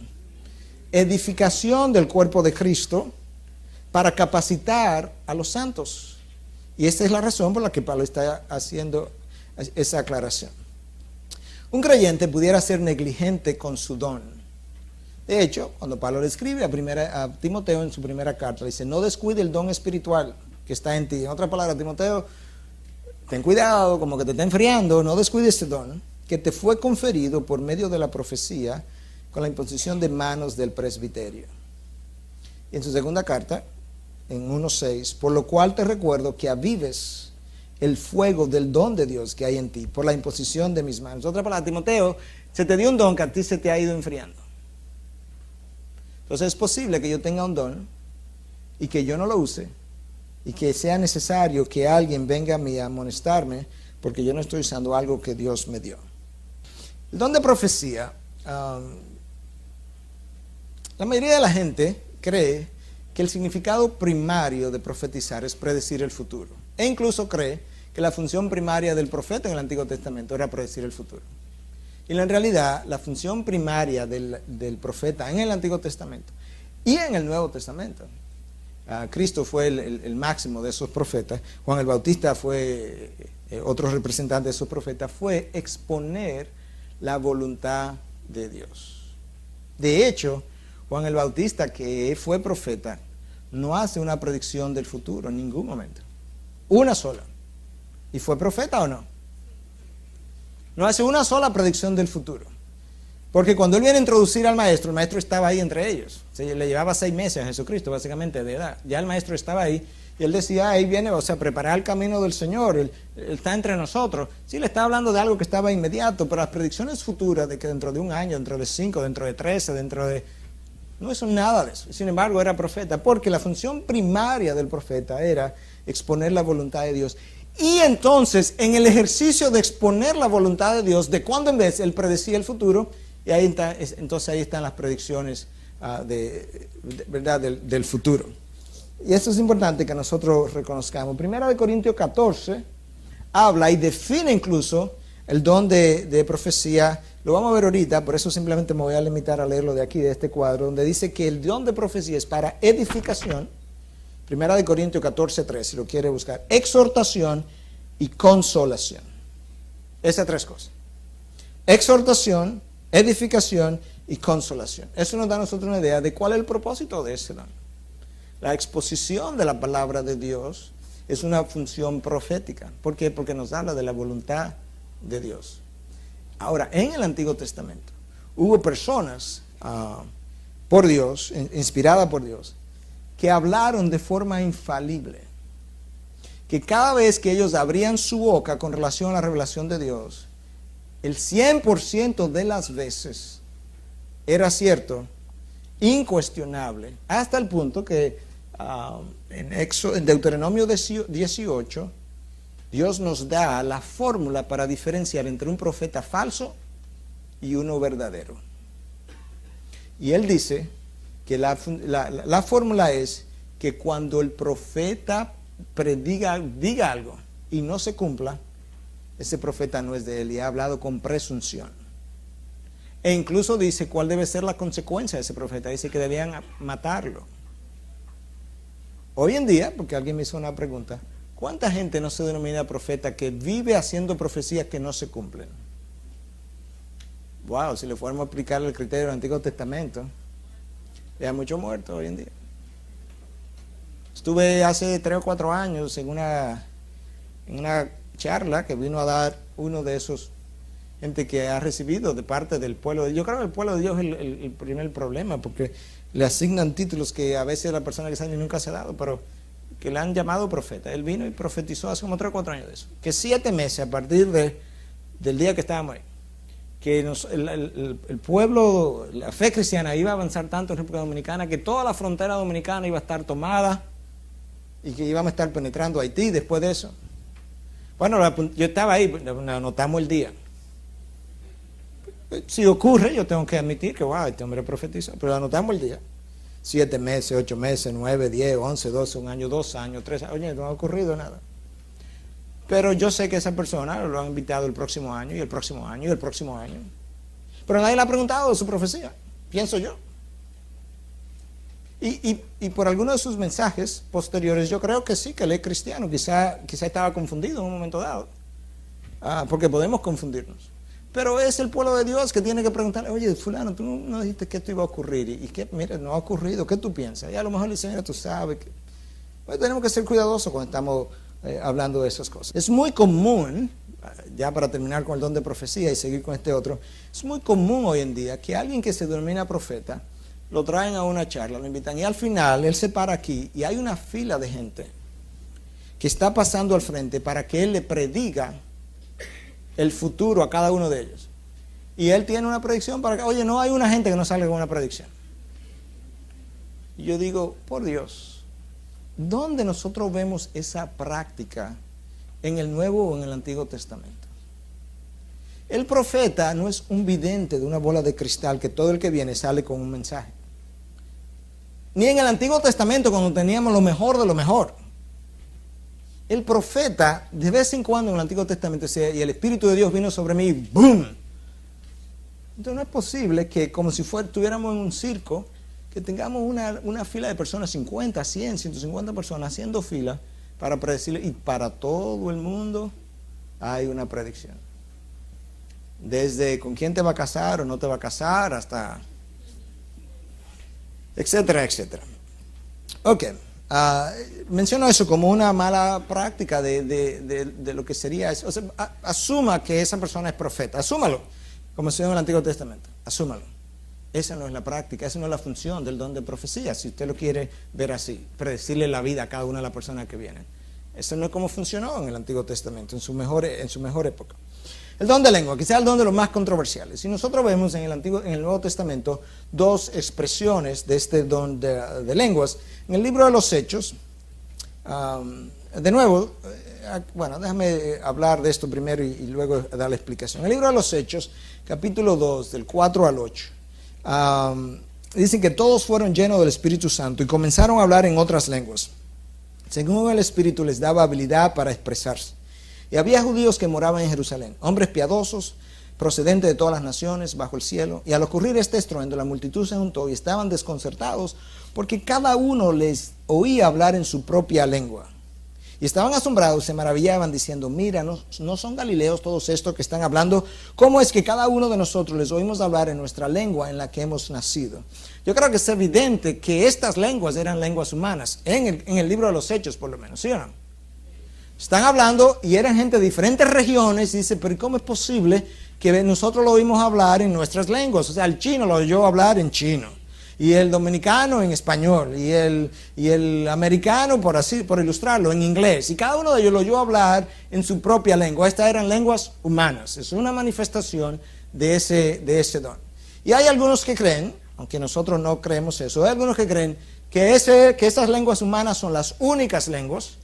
Edificación del cuerpo de Cristo para capacitar a los santos. Y esta es la razón por la que Pablo está haciendo esa aclaración. Un creyente pudiera ser negligente con su don. De hecho, cuando Pablo le escribe a Timoteo en su primera carta, le dice, no descuide el don espiritual que está en ti. En otras palabras, Timoteo, ten cuidado, como que te está enfriando, no descuides este don que te fue conferido por medio de la profecía con la imposición de manos del presbiterio. Y en su segunda carta, en 1:6, por lo cual te recuerdo que avives el fuego del don de Dios que hay en ti, por la imposición de mis manos. Otra palabra, Timoteo, se te dio un don que a ti se te ha ido enfriando. Entonces es posible que yo tenga un don y que yo no lo use y que sea necesario que alguien venga a mí a amonestarme porque yo no estoy usando algo que Dios me dio. El don de profecía, la mayoría de la gente cree que el significado primario de profetizar es predecir el futuro. E incluso cree que la función primaria del profeta en el Antiguo Testamento era predecir el futuro. Y en realidad, la función primaria del profeta en el Antiguo Testamento y en el Nuevo Testamento, Cristo fue el máximo de esos profetas, Juan el Bautista fue otro representante de esos profetas, fue exponer la voluntad de Dios. De hecho, Juan el Bautista, que fue profeta, no hace una predicción del futuro en ningún momento. Una sola. ¿Y fue profeta o no? No hace una sola predicción del futuro. Porque cuando él viene a introducir al maestro, el maestro estaba ahí entre ellos. Le llevaba 6 meses a Jesucristo, básicamente, de edad. Ya el maestro estaba ahí. Y él decía, ahí viene, o sea, preparar el camino del Señor. Él está entre nosotros. Sí, le está hablando de algo que estaba inmediato, pero las predicciones futuras de que dentro de un año, dentro de 5, dentro de 13, dentro de... No son nada de eso. Sin embargo, era profeta, porque la función primaria del profeta era exponer la voluntad de Dios. Y entonces, en el ejercicio de exponer la voluntad de Dios, de cuando en vez él predecía el futuro, y ahí está, entonces ahí están las predicciones ¿verdad? Del futuro. Y eso es importante que nosotros reconozcamos. 1 Corintios 14 habla y define incluso el don de profecía. Lo vamos a ver ahorita, por eso simplemente me voy a limitar a leerlo de aquí, de este cuadro, donde dice que el don de profecía es para edificación. 1 Corintios 14, 3, si lo quiere buscar. Exhortación y consolación. Esas 3 cosas. Exhortación, edificación y consolación. Eso nos da a nosotros una idea de cuál es el propósito de ese don. La exposición de la palabra de Dios es una función profética. ¿Por qué? Porque nos habla de la voluntad de Dios. Ahora, en el Antiguo Testamento hubo personas por Dios, inspiradas por Dios, que hablaron de forma infalible. Que cada vez que ellos abrían su boca con relación a la revelación de Dios, el 100% de las veces era cierto, incuestionable, hasta el punto que en Deuteronomio 18, Dios nos da la fórmula para diferenciar entre un profeta falso y uno verdadero. Y Él dice que la fórmula es que cuando el profeta diga algo y no se cumpla, ese profeta no es de Él y ha hablado con presunción. E incluso dice cuál debe ser la consecuencia de ese profeta. Dice que debían matarlo. Hoy en día, porque alguien me hizo una pregunta, ¿cuánta gente no se denomina profeta que vive haciendo profecías que no se cumplen? Wow, si le fuéramos a aplicar el criterio del Antiguo Testamento, hay muchos muertos hoy en día. Estuve hace 3 o 4 años en una charla que vino a dar uno de esos gente que ha recibido de parte del pueblo de Dios. Yo creo que el pueblo de Dios es el primer problema, porque le asignan títulos que a veces la persona que sale nunca se ha dado, pero que le han llamado profeta. Él vino y profetizó hace como 3 o 4 años de eso. Que 7 meses a partir del día que estábamos ahí, que el pueblo, la fe cristiana iba a avanzar tanto en República Dominicana, que toda la frontera dominicana iba a estar tomada y que íbamos a estar penetrando Haití después de eso. Bueno, yo estaba ahí, anotamos el día. Si ocurre, yo tengo que admitir que, wow, este hombre profetizó, pero anotamos el día. 7 meses, 8 meses, 9, 10, 11, 12, 1 año, 2 años, 3 años. Oye, no ha ocurrido nada. Pero yo sé que esa persona lo han invitado el próximo año, y el próximo año, y el próximo año. Pero nadie le ha preguntado de su profecía, pienso yo. Y por algunos de sus mensajes posteriores, yo creo que sí, que él es cristiano. Quizá estaba confundido en un momento dado. Porque podemos confundirnos. Pero es el pueblo de Dios que tiene que preguntarle, oye, fulano, tú no dijiste que esto iba a ocurrir. Y que, mira, no ha ocurrido. ¿Qué tú piensas? Y a lo mejor le dice, mira, tú sabes que... Pues tenemos que ser cuidadosos cuando estamos hablando de esas cosas. Es muy común, ya para terminar con el don de profecía y seguir con este otro, es muy común hoy en día que alguien que se denomina profeta, lo traen a una charla, lo invitan, y al final él se para aquí y hay una fila de gente que está pasando al frente para que él le prediga el futuro a cada uno de ellos. Y él tiene una predicción para que, oye, no hay una gente que no salga con una predicción. Y yo digo, por Dios, ¿dónde nosotros vemos esa práctica en el Nuevo o en el Antiguo Testamento? El profeta no es un vidente de una bola de cristal que todo el que viene sale con un mensaje. Ni en el Antiguo Testamento, cuando teníamos lo mejor de lo mejor. El profeta, de vez en cuando en el Antiguo Testamento decía, y el Espíritu de Dios vino sobre mí, ¡boom! Entonces no es posible que, como si estuviéramos en un circo, que tengamos una fila de personas, 50, 100, 150 personas haciendo fila para predecirle, y para todo el mundo hay una predicción. Desde con quién te va a casar o no te va a casar, hasta etcétera, etcétera. Ok. Menciono eso como una mala práctica de lo que sería eso. O sea, asuma que esa persona es profeta, asúmalo, como se dio en el Antiguo Testamento, asúmalo. Esa no es la práctica, esa no es la función del don de profecía, si usted lo quiere ver así, predecirle la vida a cada una de las personas que vienen. Eso no es como funcionó en el Antiguo Testamento, en su mejor época. El don de lengua, quizá el don de los más controversiales. Si nosotros vemos en el Nuevo Testamento 2 expresiones de este don de lenguas, en el libro de los Hechos, de nuevo, bueno, déjame hablar de esto primero y luego dar la explicación. En el libro de los Hechos, capítulo 2, del 4 al 8, dicen que todos fueron llenos del Espíritu Santo y comenzaron a hablar en otras lenguas, según el Espíritu les daba habilidad para expresarse. Y había judíos que moraban en Jerusalén, hombres piadosos, procedentes de todas las naciones bajo el cielo. Y al ocurrir este estruendo, la multitud se juntó y estaban desconcertados, porque cada uno les oía hablar en su propia lengua. Y estaban asombrados, se maravillaban, diciendo, mira, ¿no son galileos todos estos que están hablando? ¿Cómo es que cada uno de nosotros les oímos hablar en nuestra lengua en la que hemos nacido? Yo creo que es evidente que estas lenguas eran lenguas humanas, en el libro de los Hechos por lo menos, ¿sí o no? Están hablando y eran gente de diferentes regiones y dice, pero ¿cómo es posible que nosotros lo oímos hablar en nuestras lenguas? O sea, el chino lo oyó hablar en chino, y el dominicano en español, y el americano, por ilustrarlo, en inglés, y cada uno de ellos lo oyó hablar en su propia lengua. Estas eran lenguas humanas. Es una manifestación de ese don. Y hay algunos que creen, aunque nosotros no creemos eso, hay algunos que creen que esas lenguas humanas son las únicas lenguas,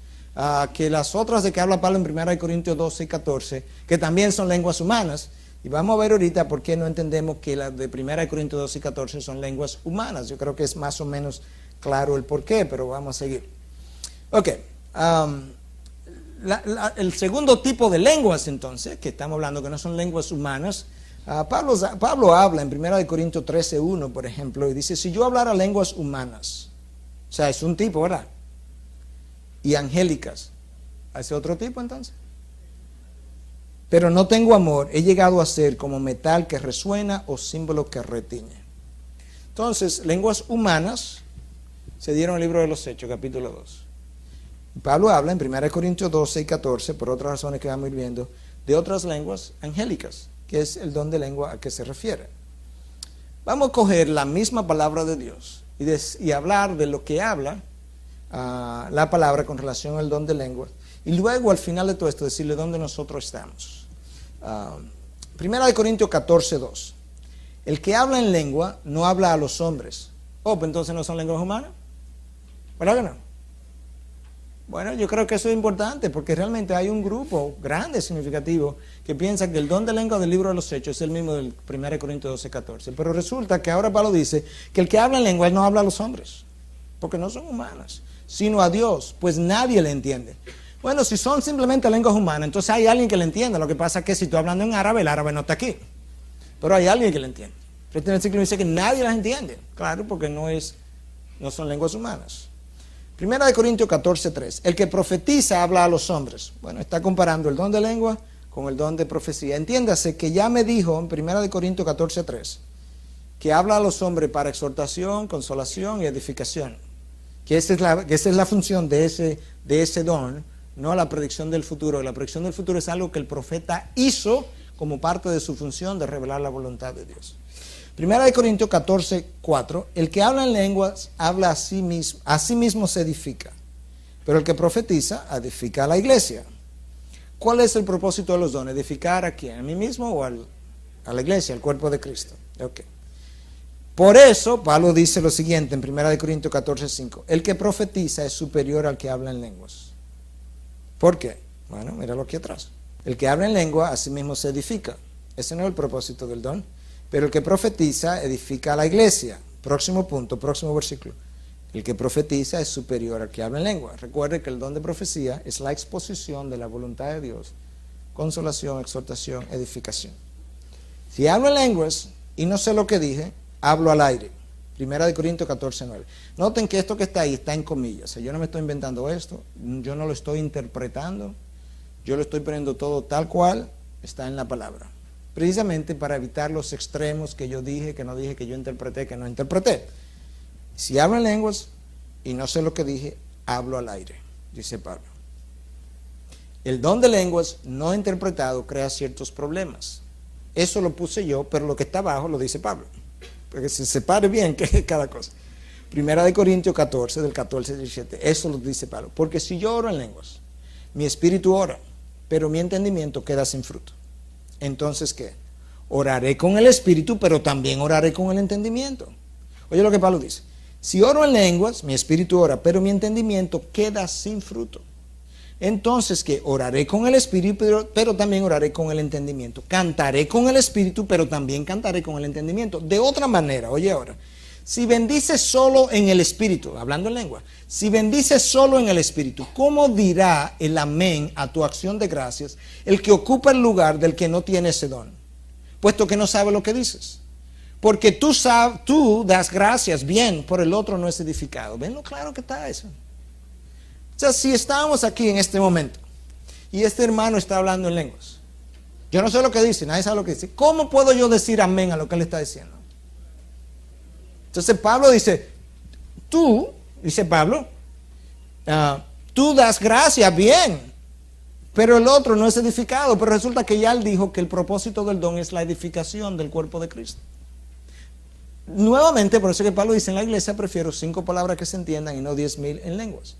que las otras de que habla Pablo en 1 Corintios 12 y 14, que también son lenguas humanas. Y vamos a ver ahorita por qué no entendemos que las de 1 Corintios 12 y 14 son lenguas humanas. Yo creo que es más o menos claro el por qué, pero vamos a seguir. Ok. El segundo tipo de lenguas, entonces, que estamos hablando que no son lenguas humanas, Pablo habla en 1 Corintios 13:1, por ejemplo, y dice, si yo hablara lenguas humanas, o sea, es un tipo, ¿verdad? Y angélicas, ¿hace otro tipo entonces? Pero no tengo amor, he llegado a ser como metal que resuena o símbolo que retiñe. Entonces, lenguas humanas se dieron en el libro de los Hechos, capítulo 2. Pablo habla en 1 Corintios 12 y 14, por otras razones que vamos a ir viendo, de otras lenguas angélicas, que es el don de lengua a que se refiere. Vamos a coger la misma palabra de Dios y hablar de lo que habla la palabra con relación al don de lengua, y luego al final de todo esto decirle dónde nosotros estamos. 1 Corintios 14:2. El que habla en lengua no habla a los hombres. Pues entonces no son lenguas humanas, ¿verdad que no? Bueno, yo creo que eso es importante, porque realmente hay un grupo grande, significativo, que piensa que el don de lengua del libro de los Hechos es el mismo del 1 Corintios 12:14. Pero resulta que ahora Pablo dice que el que habla en lengua él no habla a los hombres, porque no son humanas, sino a Dios, pues nadie le entiende. Bueno, si son simplemente lenguas humanas, entonces hay alguien que le entienda. Lo que pasa es que si estoy hablando en árabe, el árabe no está aquí, pero hay alguien que le entiende. Pero este versículo dice que nadie las entiende, claro, porque no son lenguas humanas. 1 Corintios 14:3. El que profetiza habla a los hombres. Bueno, está comparando el don de lengua con el don de profecía. Entiéndase que ya me dijo en 1 Corintios 14:3 que habla a los hombres para exhortación, consolación y edificación. Que esa es la función de ese don, no la predicción del futuro. La predicción del futuro es algo que el profeta hizo como parte de su función de revelar la voluntad de Dios. 1 Corintios 14:4. El que habla en lenguas habla a sí mismo se edifica, pero el que profetiza edifica a la iglesia. ¿Cuál es el propósito de los dones? ¿Edificar a quién? ¿A mí mismo o a la iglesia, al cuerpo de Cristo? Okay. Por eso Pablo dice lo siguiente en 1 Corintios 14:5. El que profetiza es superior al que habla en lenguas. ¿Por qué? Bueno, míralo aquí atrás. El que habla en lengua a sí mismo se edifica. Ese no es el propósito del don. Pero el que profetiza edifica a la iglesia. Próximo punto, próximo versículo. El que profetiza es superior al que habla en lengua. Recuerde que el don de profecía es la exposición de la voluntad de Dios. Consolación, exhortación, edificación. Si hablo en lenguas y no sé lo que dije, hablo al aire. 1 Corintios 14:9. Noten que esto que está ahí está en comillas. O sea, yo no me estoy inventando esto, yo no lo estoy interpretando, yo lo estoy poniendo todo tal cual está en la palabra. Precisamente para evitar los extremos que yo dije, que no dije, que yo interpreté, que no interpreté. Si hablo en lenguas y no sé lo que dije, hablo al aire, dice Pablo. El don de lenguas no interpretado crea ciertos problemas. Eso lo puse yo, pero lo que está abajo lo dice Pablo. Porque se separe bien que cada cosa. 1 Corintios 14, del 14 al 17. Eso lo dice Pablo. Porque si yo oro en lenguas, mi espíritu ora, pero mi entendimiento queda sin fruto. Entonces, ¿qué? Oraré con el espíritu, pero también oraré con el entendimiento. Oye lo que Pablo dice. Si oro en lenguas, mi espíritu ora, pero mi entendimiento queda sin fruto. Entonces, ¿qué? Oraré con el espíritu, pero también oraré con el entendimiento. Cantaré con el espíritu, pero también cantaré con el entendimiento. De otra manera, oye ahora, si bendices solo en el espíritu, hablando en lengua, si bendices solo en el espíritu, ¿cómo dirá el amén a tu acción de gracias el que ocupa el lugar del que no tiene ese don? Puesto que no sabe lo que dices. Porque tú das gracias bien, por el otro no es edificado. ¿Ven lo claro que está eso? O sea, si estábamos aquí en este momento y este hermano está hablando en lenguas, yo no sé lo que dice, nadie sabe lo que dice, ¿cómo puedo yo decir amén a lo que él está diciendo? Entonces Pablo dice, tú das gracias bien, pero el otro no es edificado. Pero resulta que ya él dijo que el propósito del don es la edificación del cuerpo de Cristo. Nuevamente, por eso que Pablo dice, en la iglesia prefiero 5 palabras que se entiendan y no 10,000 en lenguas.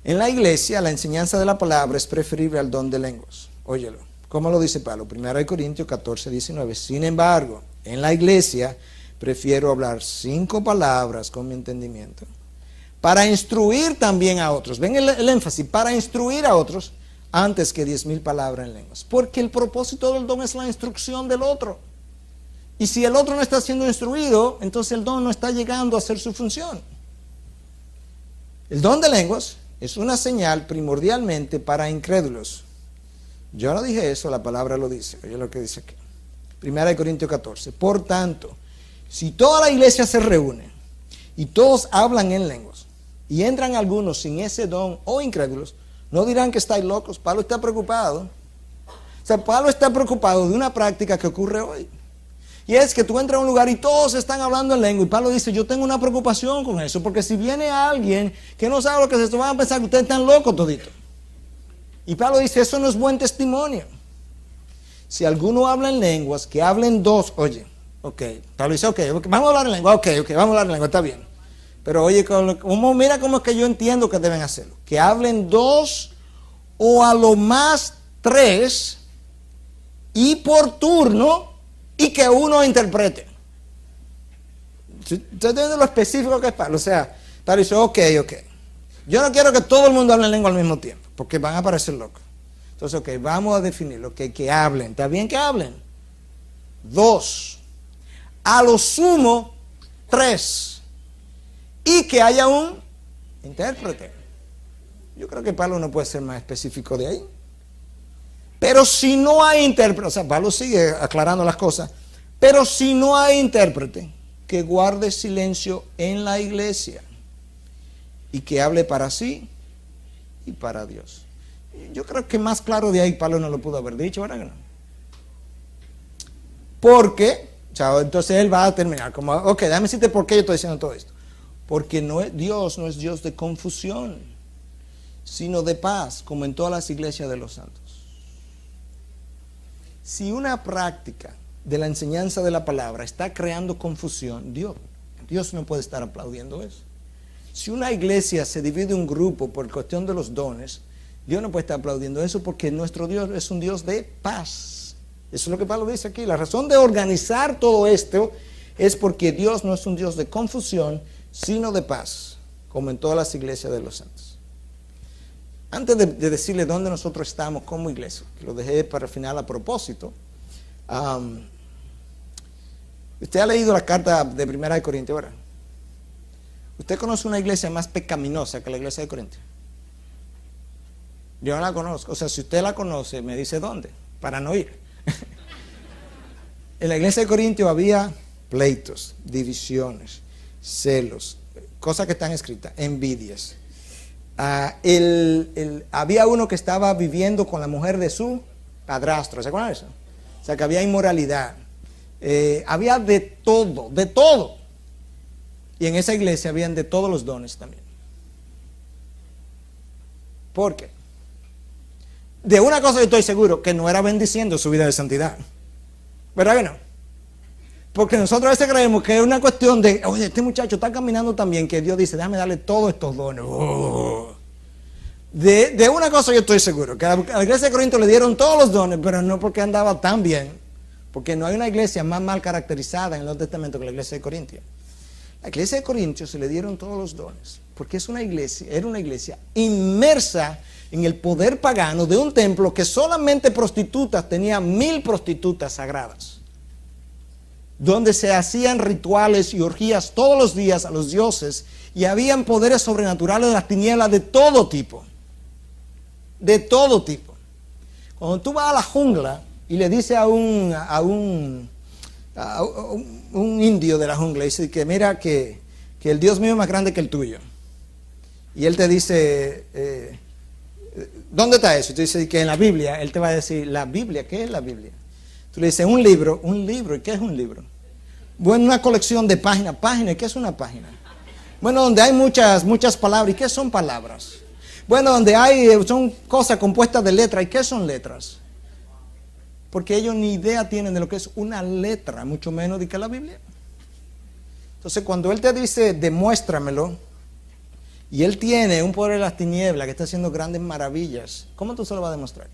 En la iglesia la enseñanza de la palabra es preferible al don de lenguas. Óyelo, ¿cómo lo dice Pablo? 1 Corintios 14, 19. Sin embargo, en la iglesia prefiero hablar 5 palabras con mi entendimiento, para instruir también a otros. Ven el énfasis, para instruir a otros antes que 10,000 palabras en lenguas. Porque el propósito del don es la instrucción del otro. Y si el otro no está siendo instruido, entonces el don no está llegando a hacer su función. El don de lenguas es una señal primordialmente para incrédulos. Yo no dije eso, la palabra lo dice. Oye lo que dice aquí. 1 Corintios 14. Por tanto, si toda la iglesia se reúne y todos hablan en lenguas y entran algunos sin ese don o incrédulos, no dirán que estáis locos. Pablo está preocupado. O sea, Pablo está preocupado de una práctica que ocurre hoy. Y es que tú entras a un lugar y todos están hablando en lengua. Y Pablo dice, yo tengo una preocupación con eso. Porque si viene alguien que no sabe lo que es esto, van a pensar que ustedes están locos toditos. Y Pablo dice, eso no es buen testimonio. Si alguno habla en lenguas, que hablen 2. Oye, ok. Pablo dice, ok, vamos a hablar en lengua. Ok, vamos a hablar en lengua, está bien. Pero oye, mira cómo es que yo entiendo que deben hacerlo. Que hablen 2 o a lo más 3 y por turno, y que uno interprete. ¿Usted entiende lo específico que es Pablo? O sea, Pablo dice, ok. Yo no quiero que todo el mundo hable en lengua al mismo tiempo, porque van a parecer locos. Entonces, ok, vamos a definirlo, que hablen. ¿Está bien que hablen? 2. A lo sumo, 3. Y que haya un intérprete. Yo creo que Pablo no puede ser más específico de ahí. Pero si no hay intérprete, o sea, Pablo sigue aclarando las cosas, pero si no hay intérprete, que guarde silencio en la iglesia y que hable para sí y para Dios. Yo creo que más claro de ahí Pablo no lo pudo haber dicho, ¿verdad que no? Porque, o sea, entonces él va a terminar como, ok, déjame decirte por qué yo estoy diciendo todo esto. Porque Dios no es Dios de confusión, sino de paz, como en todas las iglesias de los santos. Si una práctica de la enseñanza de la palabra está creando confusión, Dios no puede estar aplaudiendo eso. Si una iglesia se divide un grupo por cuestión de los dones, Dios no puede estar aplaudiendo eso, porque nuestro Dios es un Dios de paz. Eso es lo que Pablo dice aquí. La razón de organizar todo esto es porque Dios no es un Dios de confusión, sino de paz, como en todas las iglesias de los santos. Antes de decirle dónde nosotros estamos como iglesia, que lo dejé para el final a propósito, usted ha leído la carta de 1 Corintios, ¿verdad? ¿Usted conoce una iglesia más pecaminosa que la iglesia de Corintios? Yo no la conozco. O sea, si usted la conoce, me dice dónde, para no ir. En la iglesia de Corintios había pleitos, divisiones, celos, cosas que están escritas, envidias. Había uno que estaba viviendo con la mujer de su padrastro, ¿se acuerdan de eso? O sea, que había inmoralidad, había de todo. Y en esa iglesia habían de todos los dones también. ¿Por qué? De una cosa yo estoy seguro, que no era bendiciendo su vida de santidad. ¿Verdad que no? Porque nosotros a veces creemos que es una cuestión de, oye, este muchacho está caminando tan bien que Dios dice, déjame darle todos estos dones. De una cosa yo estoy seguro, que a la iglesia de Corinto le dieron todos los dones, pero no porque andaba tan bien, porque no hay una iglesia más mal caracterizada en el Nuevo Testamento que la iglesia de Corinto. La iglesia de Corintios se le dieron todos los dones, porque era una iglesia inmersa en el poder pagano de un templo que solamente prostitutas, tenía 1000 prostitutas sagradas, donde se hacían rituales y orgías todos los días a los dioses, y habían poderes sobrenaturales de las tinieblas de todo tipo. De todo tipo. Cuando tú vas a la jungla y le dices a un indio de la jungla, dice que mira que el Dios mío es más grande que el tuyo, y él te dice, ¿dónde está eso? Y tú dices que en la Biblia. Él te va a decir, ¿la Biblia? ¿Qué es la Biblia? Tú le dices, un libro. ¿Y qué es un libro? Bueno, una colección de páginas. ¿Qué es una página? Bueno, donde hay muchas palabras. ¿Y qué son palabras? Bueno, donde son cosas compuestas de letras. ¿Y qué son letras? Porque ellos ni idea tienen de lo que es una letra, mucho menos de que la Biblia. Entonces, cuando Él te dice, demuéstramelo, y Él tiene un poder de las tinieblas que está haciendo grandes maravillas, ¿cómo tú se lo vas a demostrar?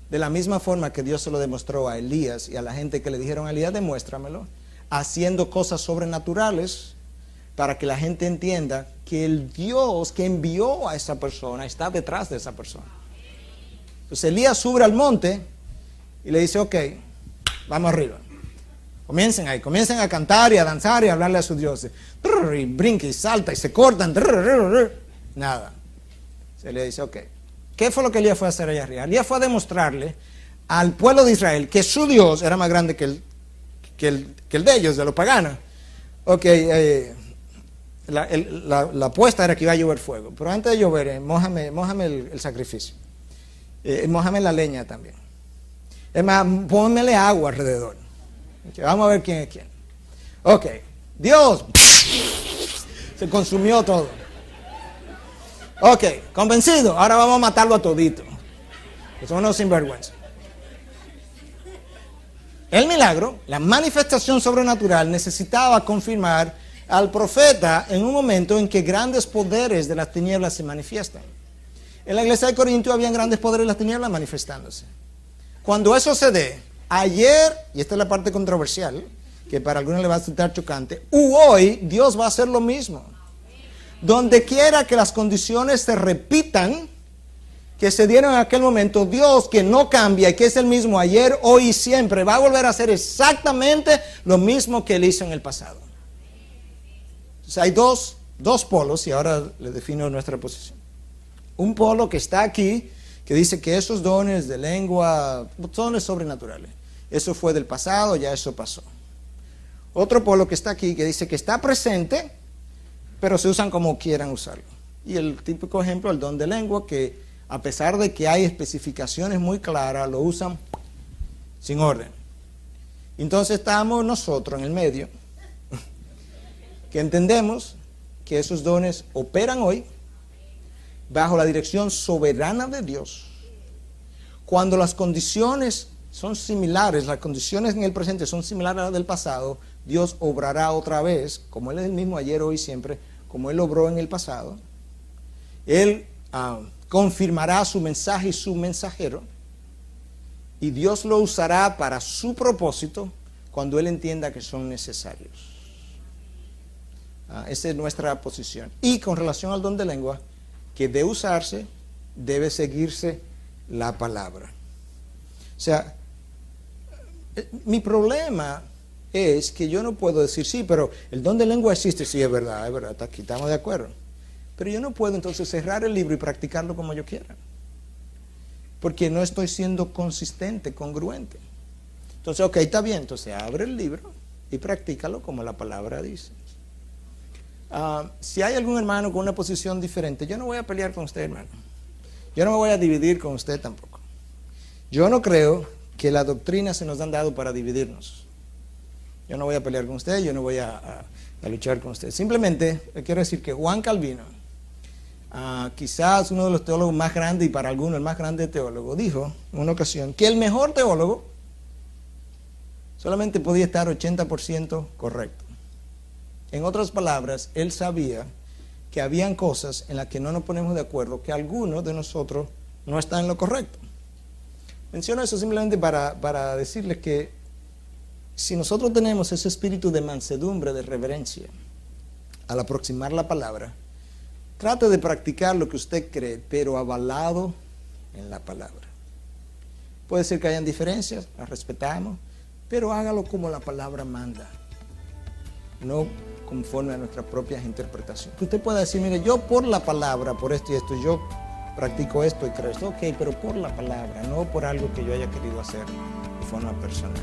De la misma forma que Dios se lo demostró a Elías y a la gente que le dijeron a Elías, demuéstramelo, haciendo cosas sobrenaturales para que la gente entienda que el Dios que envió a esa persona está detrás de esa persona. Entonces Elías sube al monte y le dice, ok, vamos arriba. Comiencen ahí, comiencen a cantar y a danzar y a hablarle a sus dioses. Y brinca y salta y se cortan. Nada. Se le dice, ok. ¿Qué fue lo que Elías fue a hacer allá arriba? Elías fue a demostrarle al pueblo de Israel que su Dios era más grande que el de ellos, de los paganos. Ok, la apuesta era que iba a llover fuego. Pero antes de llover, mójame el sacrificio. Mójame la leña también. Es más, pónmele agua alrededor. Okay, vamos a ver quién es quién. Ok, Dios se consumió todo. Ok, convencido, ahora vamos a matarlo a todito. Que son unos sinvergüenza. El milagro, la manifestación sobrenatural, necesitaba confirmar al profeta en un momento en que grandes poderes de las tinieblas se manifiestan. En la iglesia de Corinto habían grandes poderes de las tinieblas manifestándose. Cuando eso se dé, ayer, y esta es la parte controversial, que para algunos le va a resultar chocante, hoy Dios va a hacer lo mismo. Donde quiera que las condiciones se repitan, que se dieron en aquel momento, Dios que no cambia y que es el mismo ayer, hoy y siempre, va a volver a hacer exactamente lo mismo que Él hizo en el pasado. Entonces hay dos polos, y ahora le defino nuestra posición. Un polo que está aquí, que dice que esos dones de lengua, dones sobrenaturales, eso fue del pasado, ya eso pasó. Otro polo que está aquí, que dice que está presente, pero se usan como quieran usarlo. Y el típico ejemplo, el don de lengua, que a pesar de que hay especificaciones muy claras, lo usan sin orden. Entonces estamos nosotros en el medio, que entendemos que esos dones operan hoy, bajo la dirección soberana de Dios. Cuando las condiciones son similares, las condiciones en el presente son similares a las del pasado, Dios obrará otra vez, como Él es el mismo ayer, hoy y siempre, como Él obró en el pasado. Él confirmará su mensaje y su mensajero, y Dios lo usará para su propósito cuando Él entienda que son necesarios. Esa es nuestra posición. Y con relación al don de lengua, que de usarse, debe seguirse la palabra. O sea, mi problema es que yo no puedo decir, sí, pero el don de lengua existe, sí, es verdad, aquí estamos de acuerdo. Pero yo no puedo entonces cerrar el libro y practicarlo como yo quiera. Porque no estoy siendo consistente, congruente. Entonces, ok, está bien, entonces abre el libro y practícalo como la palabra dice. Si hay algún hermano con una posición diferente, yo no voy a pelear con usted, hermano. Yo no me voy a dividir con usted tampoco. Yo no creo que las doctrinas se nos han dado para dividirnos. Yo no voy a pelear con usted, yo no voy a luchar con usted. Simplemente quiero decir que Juan Calvino, quizás uno de los teólogos más grandes y para algunos el más grande teólogo, dijo en una ocasión que el mejor teólogo solamente podía estar 80% correcto. En otras palabras, él sabía que habían cosas en las que no nos ponemos de acuerdo, que algunos de nosotros no están en lo correcto. Menciono eso simplemente para decirles que si nosotros tenemos ese espíritu de mansedumbre, de reverencia, al aproximar la palabra, trate de practicar lo que usted cree, pero avalado en la palabra. Puede ser que hayan diferencias, las respetamos, pero hágalo como la palabra manda, no conforme a nuestras propias interpretaciones. Usted puede decir, mire, yo por la palabra, por esto y esto, yo practico esto y creo esto, ok, pero por la palabra, no por algo que yo haya querido hacer de forma personal.